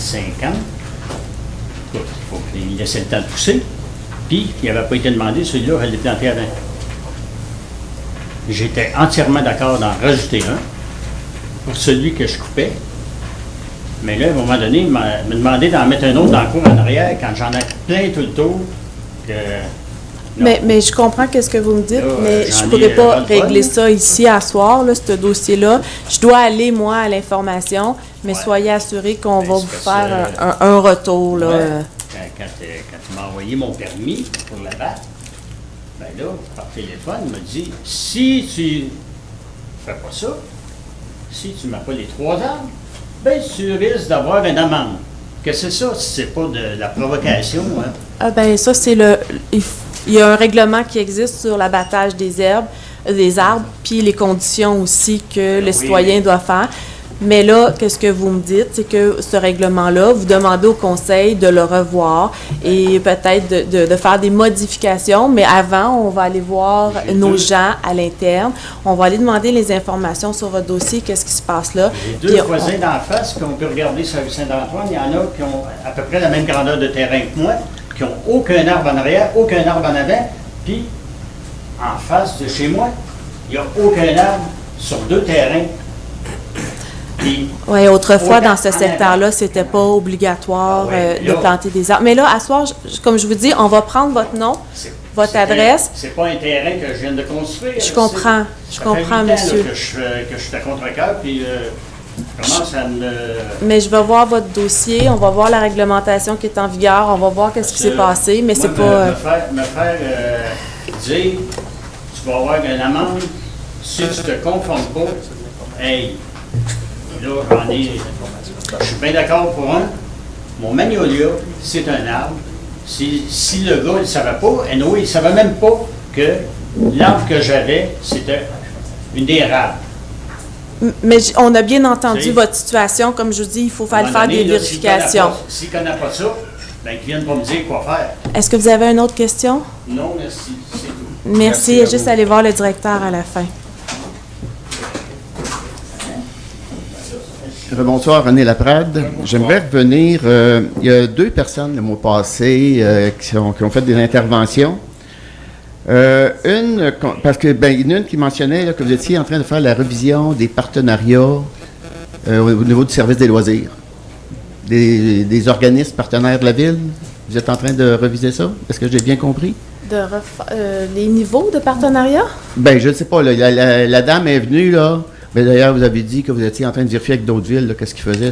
S15: Écoute, il faut qu'il laisse le temps de pousser. Puis, il n'avait pas été demandé, celui-là, elle l'ait planté avant. J'étais entièrement d'accord d'en rajouter un pour celui que je coupais. Mais là, à un moment donné, il m'a demandé d'en mettre un autre dans le cours en arrière quand j'en ai plein tout le tour.
S1: Mais je comprends qu'est-ce que vous me dites, mais je ne pourrais pas régler ça ici à soir, là, ce dossier-là. Je dois aller, moi, à l'information, mais soyez assurés qu'on va vous faire un retour. Là.
S15: Quand tu m'as envoyé mon permis pour la battre, ben là, par téléphone, il m'a dit, si tu fais pas ça, si tu ne mets pas les 3 arbres, ben tu risques d'avoir une amende. Qu'est-ce que c'est ça, si c'est pas de la provocation? Hein?
S1: Ah ben ça, c'est il y a un règlement qui existe sur l'abattage des arbres, puis les conditions aussi que le citoyen doit faire. Mais là, qu'est-ce que vous me dites, c'est que ce règlement-là, vous demandez au conseil de le revoir et peut-être de faire des modifications, mais avant, on va aller voir nos gens à l'interne. On va aller demander les informations sur votre dossier, qu'est-ce qui se passe là.
S15: J'ai 2 voisins d'en face, puis on peut regarder sur Saint-Antoine, il y en a qui ont à peu près la même grandeur de terrain que moi, qui n'ont aucun arbre en arrière, aucun arbre en avant, puis en face de chez moi, il n'y a aucun arbre sur 2 terrains.
S1: Oui, autrefois, dans ce secteur-là, c'était pas obligatoire de planter des arbres. Mais là, à soir, comme je vous dis, on va prendre votre nom, votre adresse.
S15: C'est pas un terrain que je viens de construire.
S1: Je comprends, monsieur.
S15: Que je suis à contre-cœur, puis je commence à me...
S1: Mais je vais voir votre dossier, on va voir la réglementation qui est en vigueur, on va voir qu'est-ce qui s'est passé, mais c'est pas...
S15: Me faire dire, tu vas avoir une amende si tu te confonds pas. Hey! Là, je suis bien d'accord pour un. Mon magnolia, c'est un arbre. Si le gars ne savait pas, il ne savait même pas que l'arbre que j'avais, c'était une érable.
S1: Mais on a bien entendu votre situation. Comme je vous dis, il faut faire des vérifications.
S15: S'il ne connaît pas ça, ben, qu'il vienne pas me dire quoi faire.
S1: Est-ce que vous avez une autre question?
S15: Non, merci. C'est tout.
S1: Merci. Juste aller voir le directeur à la fin.
S13: Bonsoir, René Laprade. J'aimerais revenir. Il y a 2 personnes le mois passé qui ont fait des interventions. Parce que il y en a une qui mentionnait là, que vous étiez en train de faire la révision des partenariats au niveau du service des loisirs. Des organismes partenaires de la ville. Vous êtes en train de réviser ça? Est-ce que j'ai bien compris?
S1: Les niveaux de partenariat?
S13: Bien, je ne sais pas. Là, la dame est venue, là. Mais d'ailleurs, vous avez dit que vous étiez en train de vérifier avec d'autres villes, qu'est-ce qu'ils faisaient.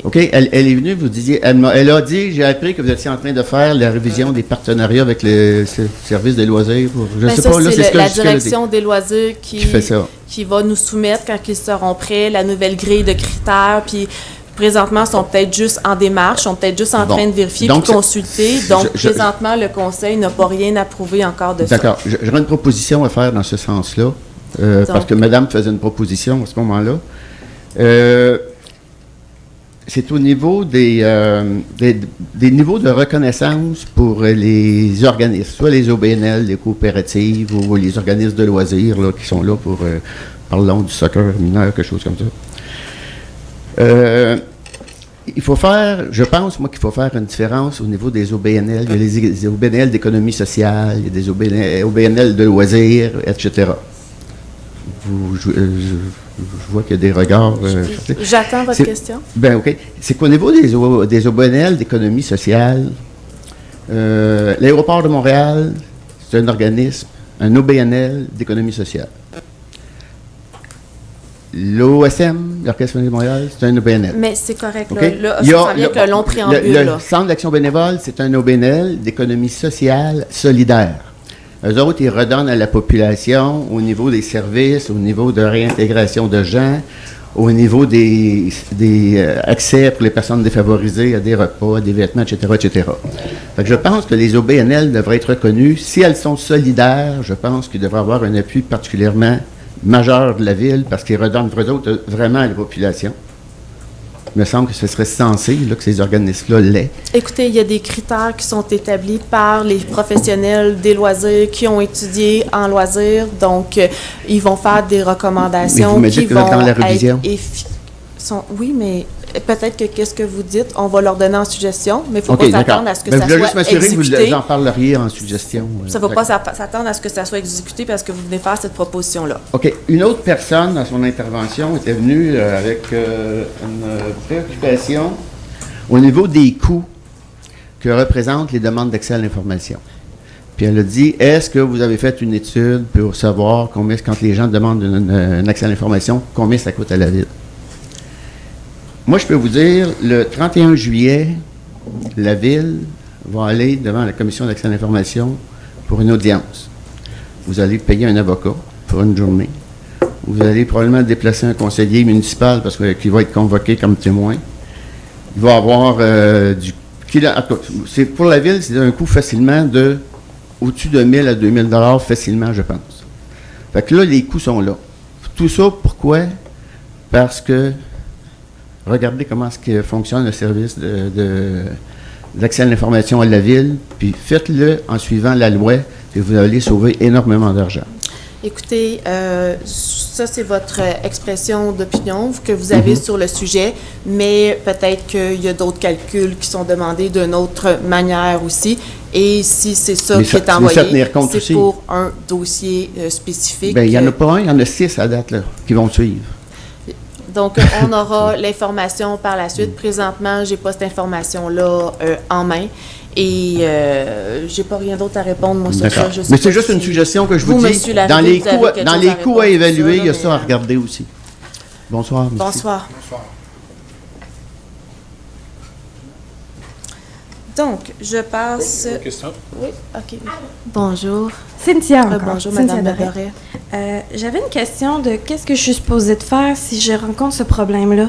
S13: OK. Elle est venue, vous disiez, elle a dit, j'ai appris que vous étiez en train de faire la révision des partenariats avec le service des loisirs. Je ne sais pas, là,
S1: c'est la direction des loisirs qui
S13: fait ça.
S1: Qui va nous soumettre quand ils seront prêts, la nouvelle grille de critères, puis présentement, ils sont peut-être juste en démarche, sont peut-être juste en train de vérifier et de consulter. Donc, présentement, le conseil n'a pas rien approuvé encore de ça.
S13: D'accord. J'aurais une proposition à faire dans ce sens-là. Parce que madame faisait une proposition à ce moment-là. C'est au niveau des niveaux de reconnaissance pour les organismes, soit les OBNL, les coopératives ou les organismes de loisirs là, qui sont là pour, parlons du soccer mineur, quelque chose comme ça. Il faut faire, je pense, moi, qu'il faut faire une différence au niveau des OBNL. Il y a les OBNL d'économie sociale, il y a des OBNL de loisirs, etc. Je vois qu'il y a des regards.
S1: J'attends votre question.
S13: Bien, OK. C'est qu'au niveau des OBNL d'économie sociale, l'Aéroport de Montréal, c'est un organisme, un OBNL d'économie sociale. L'OSM, l'Orchestre de Montréal, c'est un OBNL.
S1: Mais c'est correct.
S13: Okay?
S1: Là, ça vient avec un long préambule.
S13: Le Centre d'action bénévole, c'est un OBNL d'économie sociale solidaire. Eux autres, ils redonnent à la population au niveau des services, au niveau de réintégration de gens, au niveau des accès pour les personnes défavorisées à des repas, à des vêtements, etc., etc. Fait que je pense que les OBNL devraient être reconnues. Si elles sont solidaires, je pense qu'ils devraient avoir un appui particulièrement majeur de la Ville parce qu'ils redonnent vraiment à la population. Il me semble que ce serait censé là, que ces organismes-là l'aient.
S1: Écoutez, il y a des critères qui sont établis par les professionnels des loisirs qui ont étudié en loisirs. Donc, ils vont faire des recommandations
S13: mais vous me dites
S1: qui
S13: que
S1: vont
S13: dans la révision.
S1: Oui, mais peut-être que qu'est-ce que vous dites, on va leur donner en suggestion, mais il ne faut
S13: OK,
S1: pas s'attendre à ce que ça
S13: je voulais juste
S1: soit
S13: m'assurer que
S1: exécuté.
S13: vous en parleriez en suggestion.
S1: Ça ne faut pas s'attendre à ce que ça soit exécuté parce que vous venez faire cette proposition-là.
S13: OK. Une autre personne, dans son intervention, était venue avec une préoccupation au niveau des coûts que représentent les demandes d'accès à l'information. Puis elle a dit, est-ce que vous avez fait une étude pour savoir combien, quand les gens demandent un accès à l'information, combien ça coûte à la Ville? Moi, je peux vous dire, le 31 juillet, la Ville va aller devant la Commission d'accès à l'information pour une audience. Vous allez payer un avocat pour une journée. Vous allez probablement déplacer un conseiller municipal parce qu'il va être convoqué comme témoin. Il va avoir c'est pour la Ville, c'est un coût facilement de au-dessus de 1 000 à 2 000 $ facilement, je pense. Fait que là, les coûts sont là. Tout ça, pourquoi? Parce que regardez comment est-ce que fonctionne le service d'accès à l'information à la Ville, puis faites-le en suivant la loi, et vous allez sauver énormément d'argent.
S1: Écoutez, ça, c'est votre expression d'opinion que vous avez sur le sujet, mais peut-être qu'il y a d'autres calculs qui sont demandés d'une autre manière aussi. Et si c'est ça qui est envoyé, c'est pour un dossier spécifique.
S13: Bien, il n'y en a pas un, il y en a 6 à date là, qui vont suivre.
S1: Donc, on aura l'information par la suite. Présentement, je n'ai pas cette information-là en main. Et j'ai pas rien d'autre à répondre, moi, sur ça.
S13: Mais c'est juste une suggestion que je vous dis. Dans les coûts à évaluer, il y a ça à regarder aussi. Bonsoir, monsieur.
S1: Bonsoir. Donc, je passe...
S2: Une question?
S1: Oui, OK. Bonjour.
S12: Cynthia encore.
S1: Bonjour,
S12: Cynthia
S1: Mme
S12: Doré. J'avais une question de qu'est-ce que je suis supposée de faire si je rencontre ce problème-là.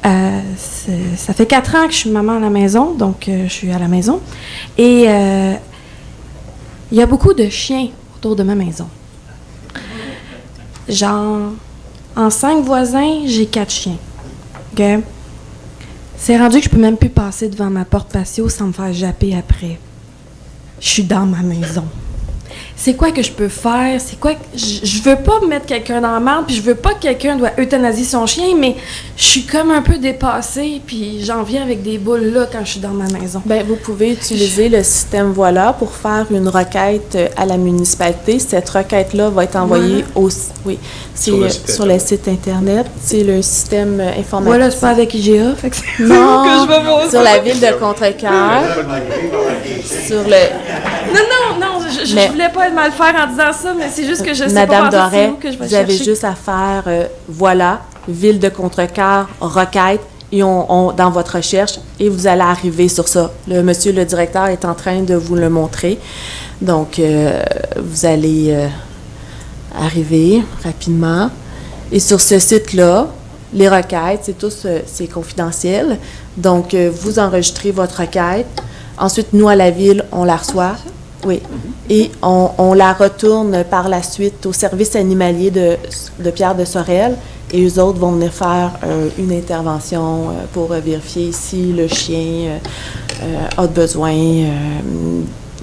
S12: Ça fait 4 ans que je suis maman à la maison, donc je suis à la maison. Et il y a beaucoup de chiens autour de ma maison. Genre, en 5 voisins, j'ai 4 chiens. OK? C'est rendu que je peux même plus passer devant ma porte patio sans me faire japper après. Je suis dans ma maison. C'est quoi que je peux faire? C'est quoi? Je veux pas mettre quelqu'un dans la merde, puis je veux pas que quelqu'un doit euthanasier son chien, mais je suis comme un peu dépassée, puis j'en viens avec des boules là quand je suis dans ma maison.
S1: Bien, vous pouvez utiliser le système Voilà pour faire une requête à la municipalité. Cette requête-là va être envoyée sur le site Internet. C'est le système informatique.
S12: Voilà, c'est pas avec IGA, fait que c'est
S1: non,
S12: que je vais voir
S1: sur la ville de Contrecoeur. Sur le...
S12: Non, je voulais pas mal faire en disant ça, mais c'est juste que je sais
S1: Madame
S12: pas
S1: Doré,
S12: que je vais
S1: vous avez
S12: chercher.
S1: juste à faire Voilà, ville de Contrecoeur, requête, et dans votre recherche, et vous allez arriver sur ça. Monsieur le directeur est en train de vous le montrer. Donc, vous allez arriver rapidement. Et sur ce site-là, les requêtes, c'est confidentiel. Donc, vous enregistrez votre requête. Ensuite, nous, à la ville, on la reçoit. Oui. Et on la retourne par la suite au service animalier de Pierre de Sorel. Et eux autres vont venir faire une intervention pour vérifier si le chien a besoin,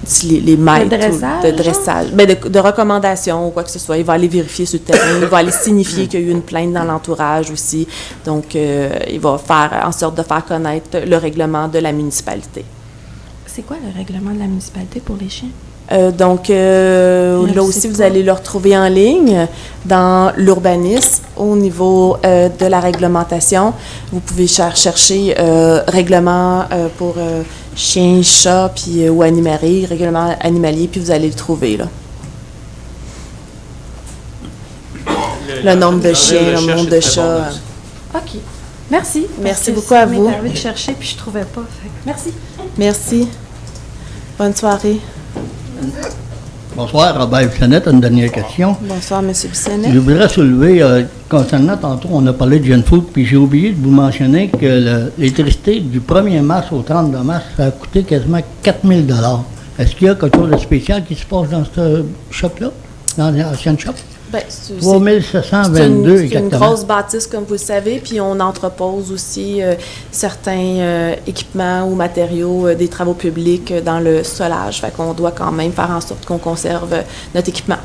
S1: si les maîtres de dressage, de recommandations ou quoi que ce soit. Il va aller vérifier sur le terrain. Il va aller signifier qu'il y a eu une plainte dans l'entourage aussi. Donc, il va faire en sorte de faire connaître le règlement de la municipalité.
S12: C'est quoi le règlement de la municipalité pour les chiens?
S1: Là aussi, vous allez le retrouver en ligne dans l'urbanisme au niveau de la réglementation. Vous pouvez chercher règlement pour chiens, chats ou animalerie, règlement animalier, puis vous allez le trouver là. Le nombre de chiens, le nombre de chats.
S12: OK. Merci.
S1: Merci beaucoup à vous.
S12: J'ai envie de chercher, puis je trouvais pas. Merci.
S1: Merci. Bonne soirée.
S5: Bonsoir, Robert Bissonnette, une dernière question.
S1: Bonsoir, M. Bissonnette.
S5: Je voudrais soulever, concernant tantôt, on a parlé de Gen Food, puis j'ai oublié de vous mentionner que l'électricité du 1er mars au 30 mars, ça a coûté quasiment 4 000 $. Est-ce qu'il y a quelque chose de spécial qui se passe dans ce shop-là, dans l'ancienne shop?
S1: Ben,
S5: 3722
S1: c'est une
S5: exactement.
S1: grosse bâtisse, comme vous le savez, puis on entrepose aussi certains équipements ou matériaux des travaux publics dans le solage. Fait qu'on doit quand même faire en sorte qu'on conserve notre équipement.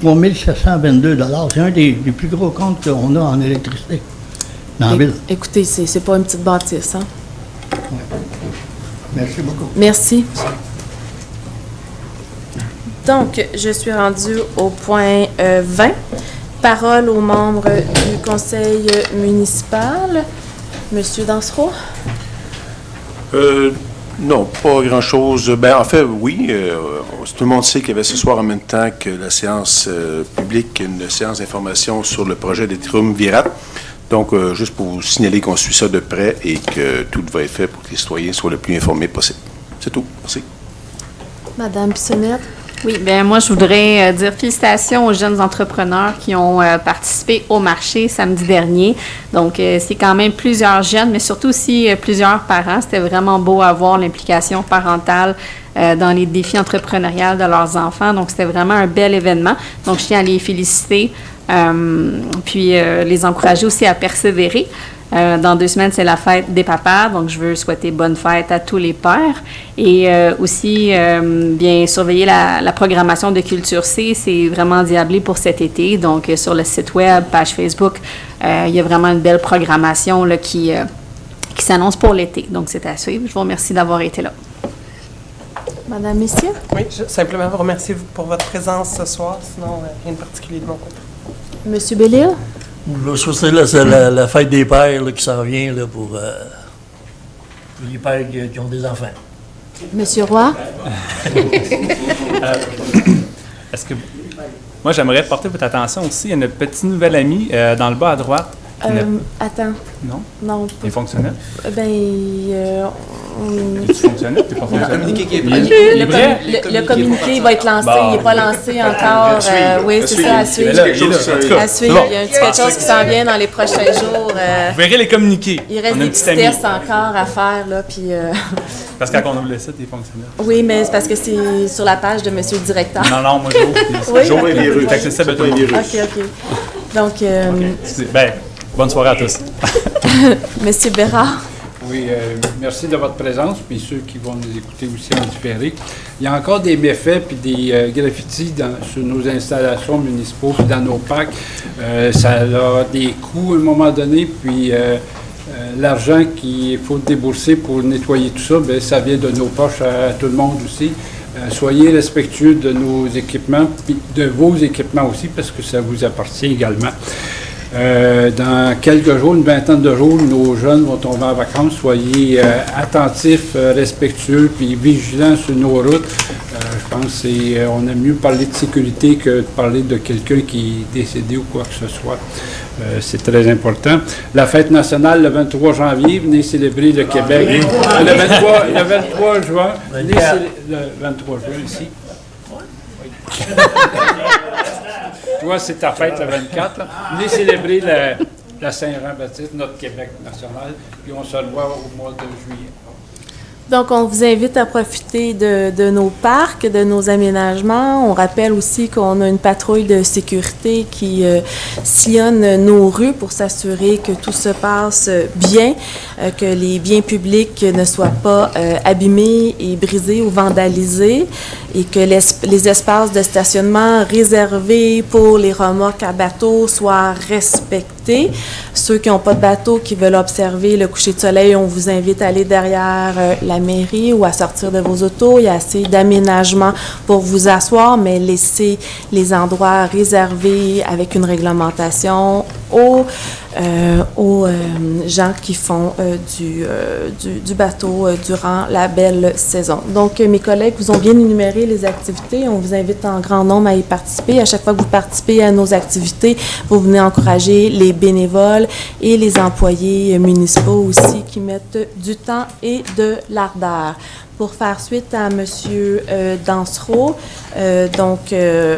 S5: 3722 $, c'est un des plus gros comptes qu'on a en électricité dans la ville.
S1: Écoutez, c'est pas une petite bâtisse, hein?
S5: Ouais. Merci beaucoup.
S1: Merci. Donc, je suis rendue au point 20. Parole aux membres du conseil municipal. Monsieur Dansereau?
S7: Non, pas grand-chose. Ben, en fait, oui. Tout le monde sait qu'il y avait ce soir en même temps que la séance publique, une séance d'information sur le projet des triumvirats. Donc, juste pour vous signaler qu'on suit ça de près et que tout va être fait pour que les citoyens soient le plus informés possible. C'est tout. Merci.
S1: Madame Bissonnette?
S4: Oui, bien moi, je voudrais dire félicitations aux jeunes entrepreneurs qui ont participé au marché samedi dernier. Donc, c'est quand même plusieurs jeunes, mais surtout aussi plusieurs parents. C'était vraiment beau à voir l'implication parentale dans les défis entrepreneuriaux de leurs enfants. Donc, c'était vraiment un bel événement. Donc, je tiens à les féliciter, puis les encourager aussi à persévérer. Dans 2 semaines, c'est la fête des papas, donc je veux souhaiter bonne fête à tous les pères et aussi bien surveiller la programmation de Culture C. C'est vraiment diablé pour cet été, donc sur le site web, page Facebook, il y a vraiment une belle programmation là, qui s'annonce pour l'été. Donc c'est à suivre. Je vous remercie d'avoir été là.
S1: Madame Messier?
S3: Oui, simplement vous remercier pour votre présence ce soir, sinon rien de particulier de mon côté.
S1: Monsieur Bellil?
S8: Je souhaiterais la fête des pères là, qui s'en vient là, pour les pères qui ont des enfants.
S1: Monsieur Roy?
S6: Est-ce que... Moi, j'aimerais porter votre attention aussi à notre petit nouvel ami dans le bas à droite.
S1: Attends.
S6: Non?
S1: Non.
S6: Il est fonctionnel? Es-tu fonctionnel? T'es pas fonctionnel?
S1: Le communiqué va être lancé.
S6: Bon.
S1: Il n'est pas lancé encore. Oui, c'est ça, à suivre. À suivre. Il y a quelque chose qui s'en vient dans les prochains jours.
S6: Vous verrez les communiqués.
S1: Il reste
S6: On a un
S1: des
S6: petit
S1: petits
S6: ami.
S1: tests encore à faire, là, puis...
S6: Parce que quand on ouvre le site, il est fonctionnel.
S1: Oui, mais c'est parce que c'est sur la page de Monsieur le directeur.
S6: Non, moi, j'ouvre.
S1: Oui?
S6: J'ouvre les virus. C'est accessible à tout le monde.
S1: OK. Donc...
S6: Ben, bonne soirée à tous.
S1: Monsieur Bérard.
S2: Oui, merci de votre présence, puis ceux qui vont nous écouter aussi en différé. Il y a encore des méfaits puis des graffitis sur nos installations municipaux puis dans nos parcs. Ça a des coûts à un moment donné, puis l'argent qu'il faut débourser pour nettoyer tout ça, bien, ça vient de nos poches à tout le monde aussi. Soyez respectueux de nos équipements, puis de vos équipements aussi, parce que ça vous appartient également. Dans quelques jours, une vingtaine de jours, nos jeunes vont tomber en vacances. Soyez attentifs, respectueux, puis vigilants sur nos routes. Je pense qu'on aime mieux parler de sécurité que de parler de quelqu'un qui est décédé ou quoi que ce soit. C'est très important. La fête nationale, le 23 janvier, venez célébrer le Québec. Le 23 juin, venez le 23 juin ici. Toi, c'est ta fête le 24. Là. Venez célébrer la Saint-Jean-Baptiste, notre Québec national, puis on se revoit au mois de juillet.
S1: Donc, on vous invite à profiter de nos parcs, de nos aménagements. On rappelle aussi qu'on a une patrouille de sécurité qui sillonne nos rues pour s'assurer que tout se passe bien, que les biens publics ne soient pas abîmés et brisés ou vandalisés, et que les espaces de stationnement réservés pour les remorques à bateau soient respectés. Ceux qui n'ont pas de bateau, qui veulent observer le coucher de soleil, on vous invite à aller derrière la mairie ou à sortir de vos autos. Il y a assez d'aménagements pour vous asseoir, mais laissez les endroits réservés avec une réglementation aux gens qui font du bateau durant la belle saison. Donc, mes collègues vous ont bien énuméré les activités. On vous invite en grand nombre à y participer. À chaque fois que vous participez à nos activités, vous venez encourager les bénévoles et les employés municipaux aussi qui mettent du temps et de l'ardeur. pour faire suite à M. Dansereau.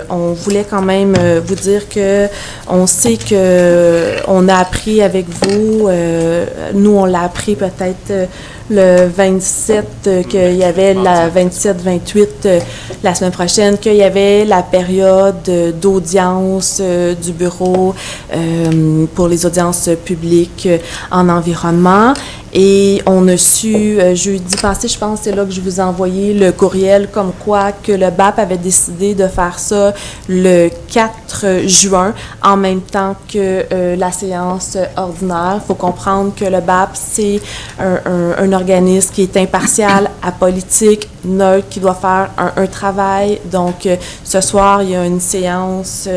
S1: On voulait quand même vous dire que on sait que on a appris avec vous, nous on l'a appris peut-être le 27, qu'il y avait la 27-28 la semaine prochaine, qu'il y avait la période d'audience du bureau pour les audiences publiques en environnement. Et on a su, jeudi passé, je pense, c'est là que je vous ai envoyé le courriel comme quoi que le BAP avait décidé de faire ça le 4 juin, en même temps que la séance ordinaire. Il faut comprendre que le BAP, c'est un organisme qui est impartial, apolitique, neutre, qui doit faire un travail. Donc, ce soir, il y a une séance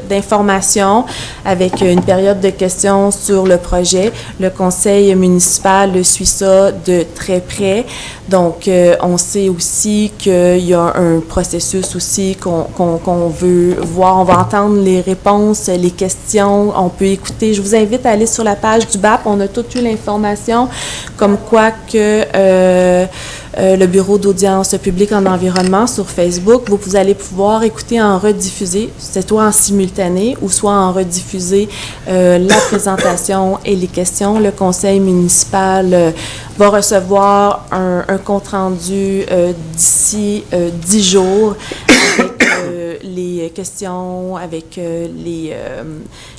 S1: d'information avec une période de questions sur le projet. Le conseil municipal suit ça de très près. Donc, on sait aussi qu'il y a un processus aussi qu'on veut voir. On va entendre les réponses, les questions, on peut écouter. Je vous invite à aller sur la page du BAP. On a toute eu l'information comme quoi que le bureau d'audience publique en environnement sur Facebook, vous allez pouvoir écouter en rediffusé, c'est soit en simultané ou soit en rediffusé la présentation et les questions. Le conseil municipal va recevoir un compte-rendu d'ici 10 jours avec les questions, avec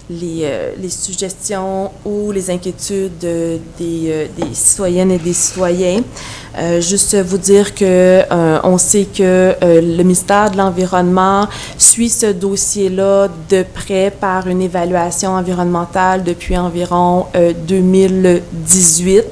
S1: les suggestions ou les inquiétudes des citoyennes et des citoyens. Juste vous dire que on sait que le ministère de l'Environnement suit ce dossier-là de près par une évaluation environnementale depuis environ 2018.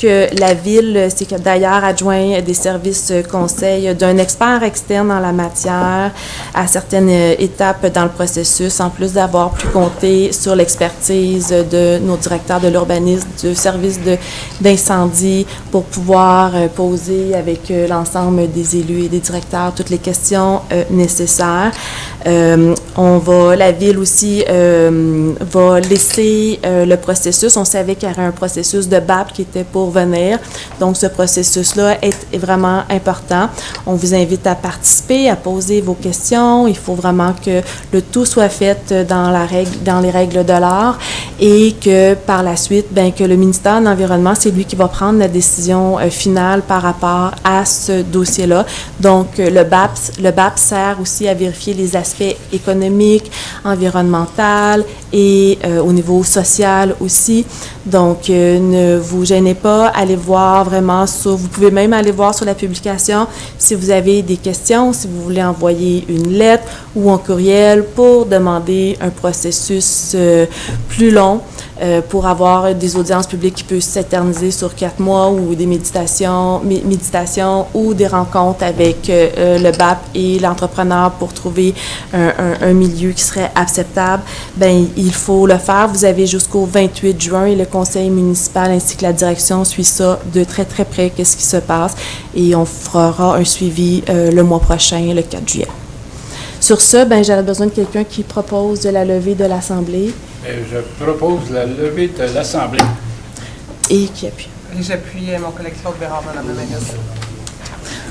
S1: Que la Ville s'est d'ailleurs adjoint des services conseils d'un expert externe en la matière à certaines étapes dans le processus, en plus d'avoir pu compter sur l'expertise de nos directeurs de l'urbanisme, du service d'incendie, pour pouvoir poser avec l'ensemble des élus et des directeurs toutes les questions nécessaires. La Ville aussi va laisser le processus. On savait qu'il y aurait un processus de BAP qui était pour venir. Donc, ce processus-là est vraiment important. On vous invite à participer, à poser vos questions. Il faut vraiment que le tout soit fait dans les règles de l'art et que par la suite, que le ministère de l'Environnement, c'est lui qui va prendre la décision finale par rapport à ce dossier-là. Donc, le BAP sert aussi à vérifier les aspects économiques, environnementaux et au niveau social aussi. Donc, ne vous gênez pas, allez voir vraiment vous pouvez même aller voir sur la publication si vous avez des questions, si vous voulez envoyer une lettre ou un courriel pour demander un processus plus long pour avoir des audiences publiques qui peuvent s'éterniser sur 4 mois ou des méditations ou des rencontres avec le BAP et l'entrepreneur pour trouver un milieu qui serait acceptable. Il faut le faire. Vous avez jusqu'au 28 juin et le conseil municipal ainsi que la direction suit ça de très, très près, qu'est-ce qui se passe, et on fera un suivi le mois prochain, le 4 juillet. Sur ce, j'aurais besoin de quelqu'un qui propose de la levée de l'Assemblée.
S2: Je propose la levée de l'Assemblée.
S1: Et qui appuie?
S3: Et j'appuie mon collègue Claude Bérard, Mme la mairesse.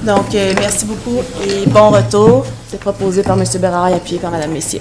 S1: Donc, merci beaucoup et bon retour. C'est proposé par M. Bérard et appuyé par Mme Messier.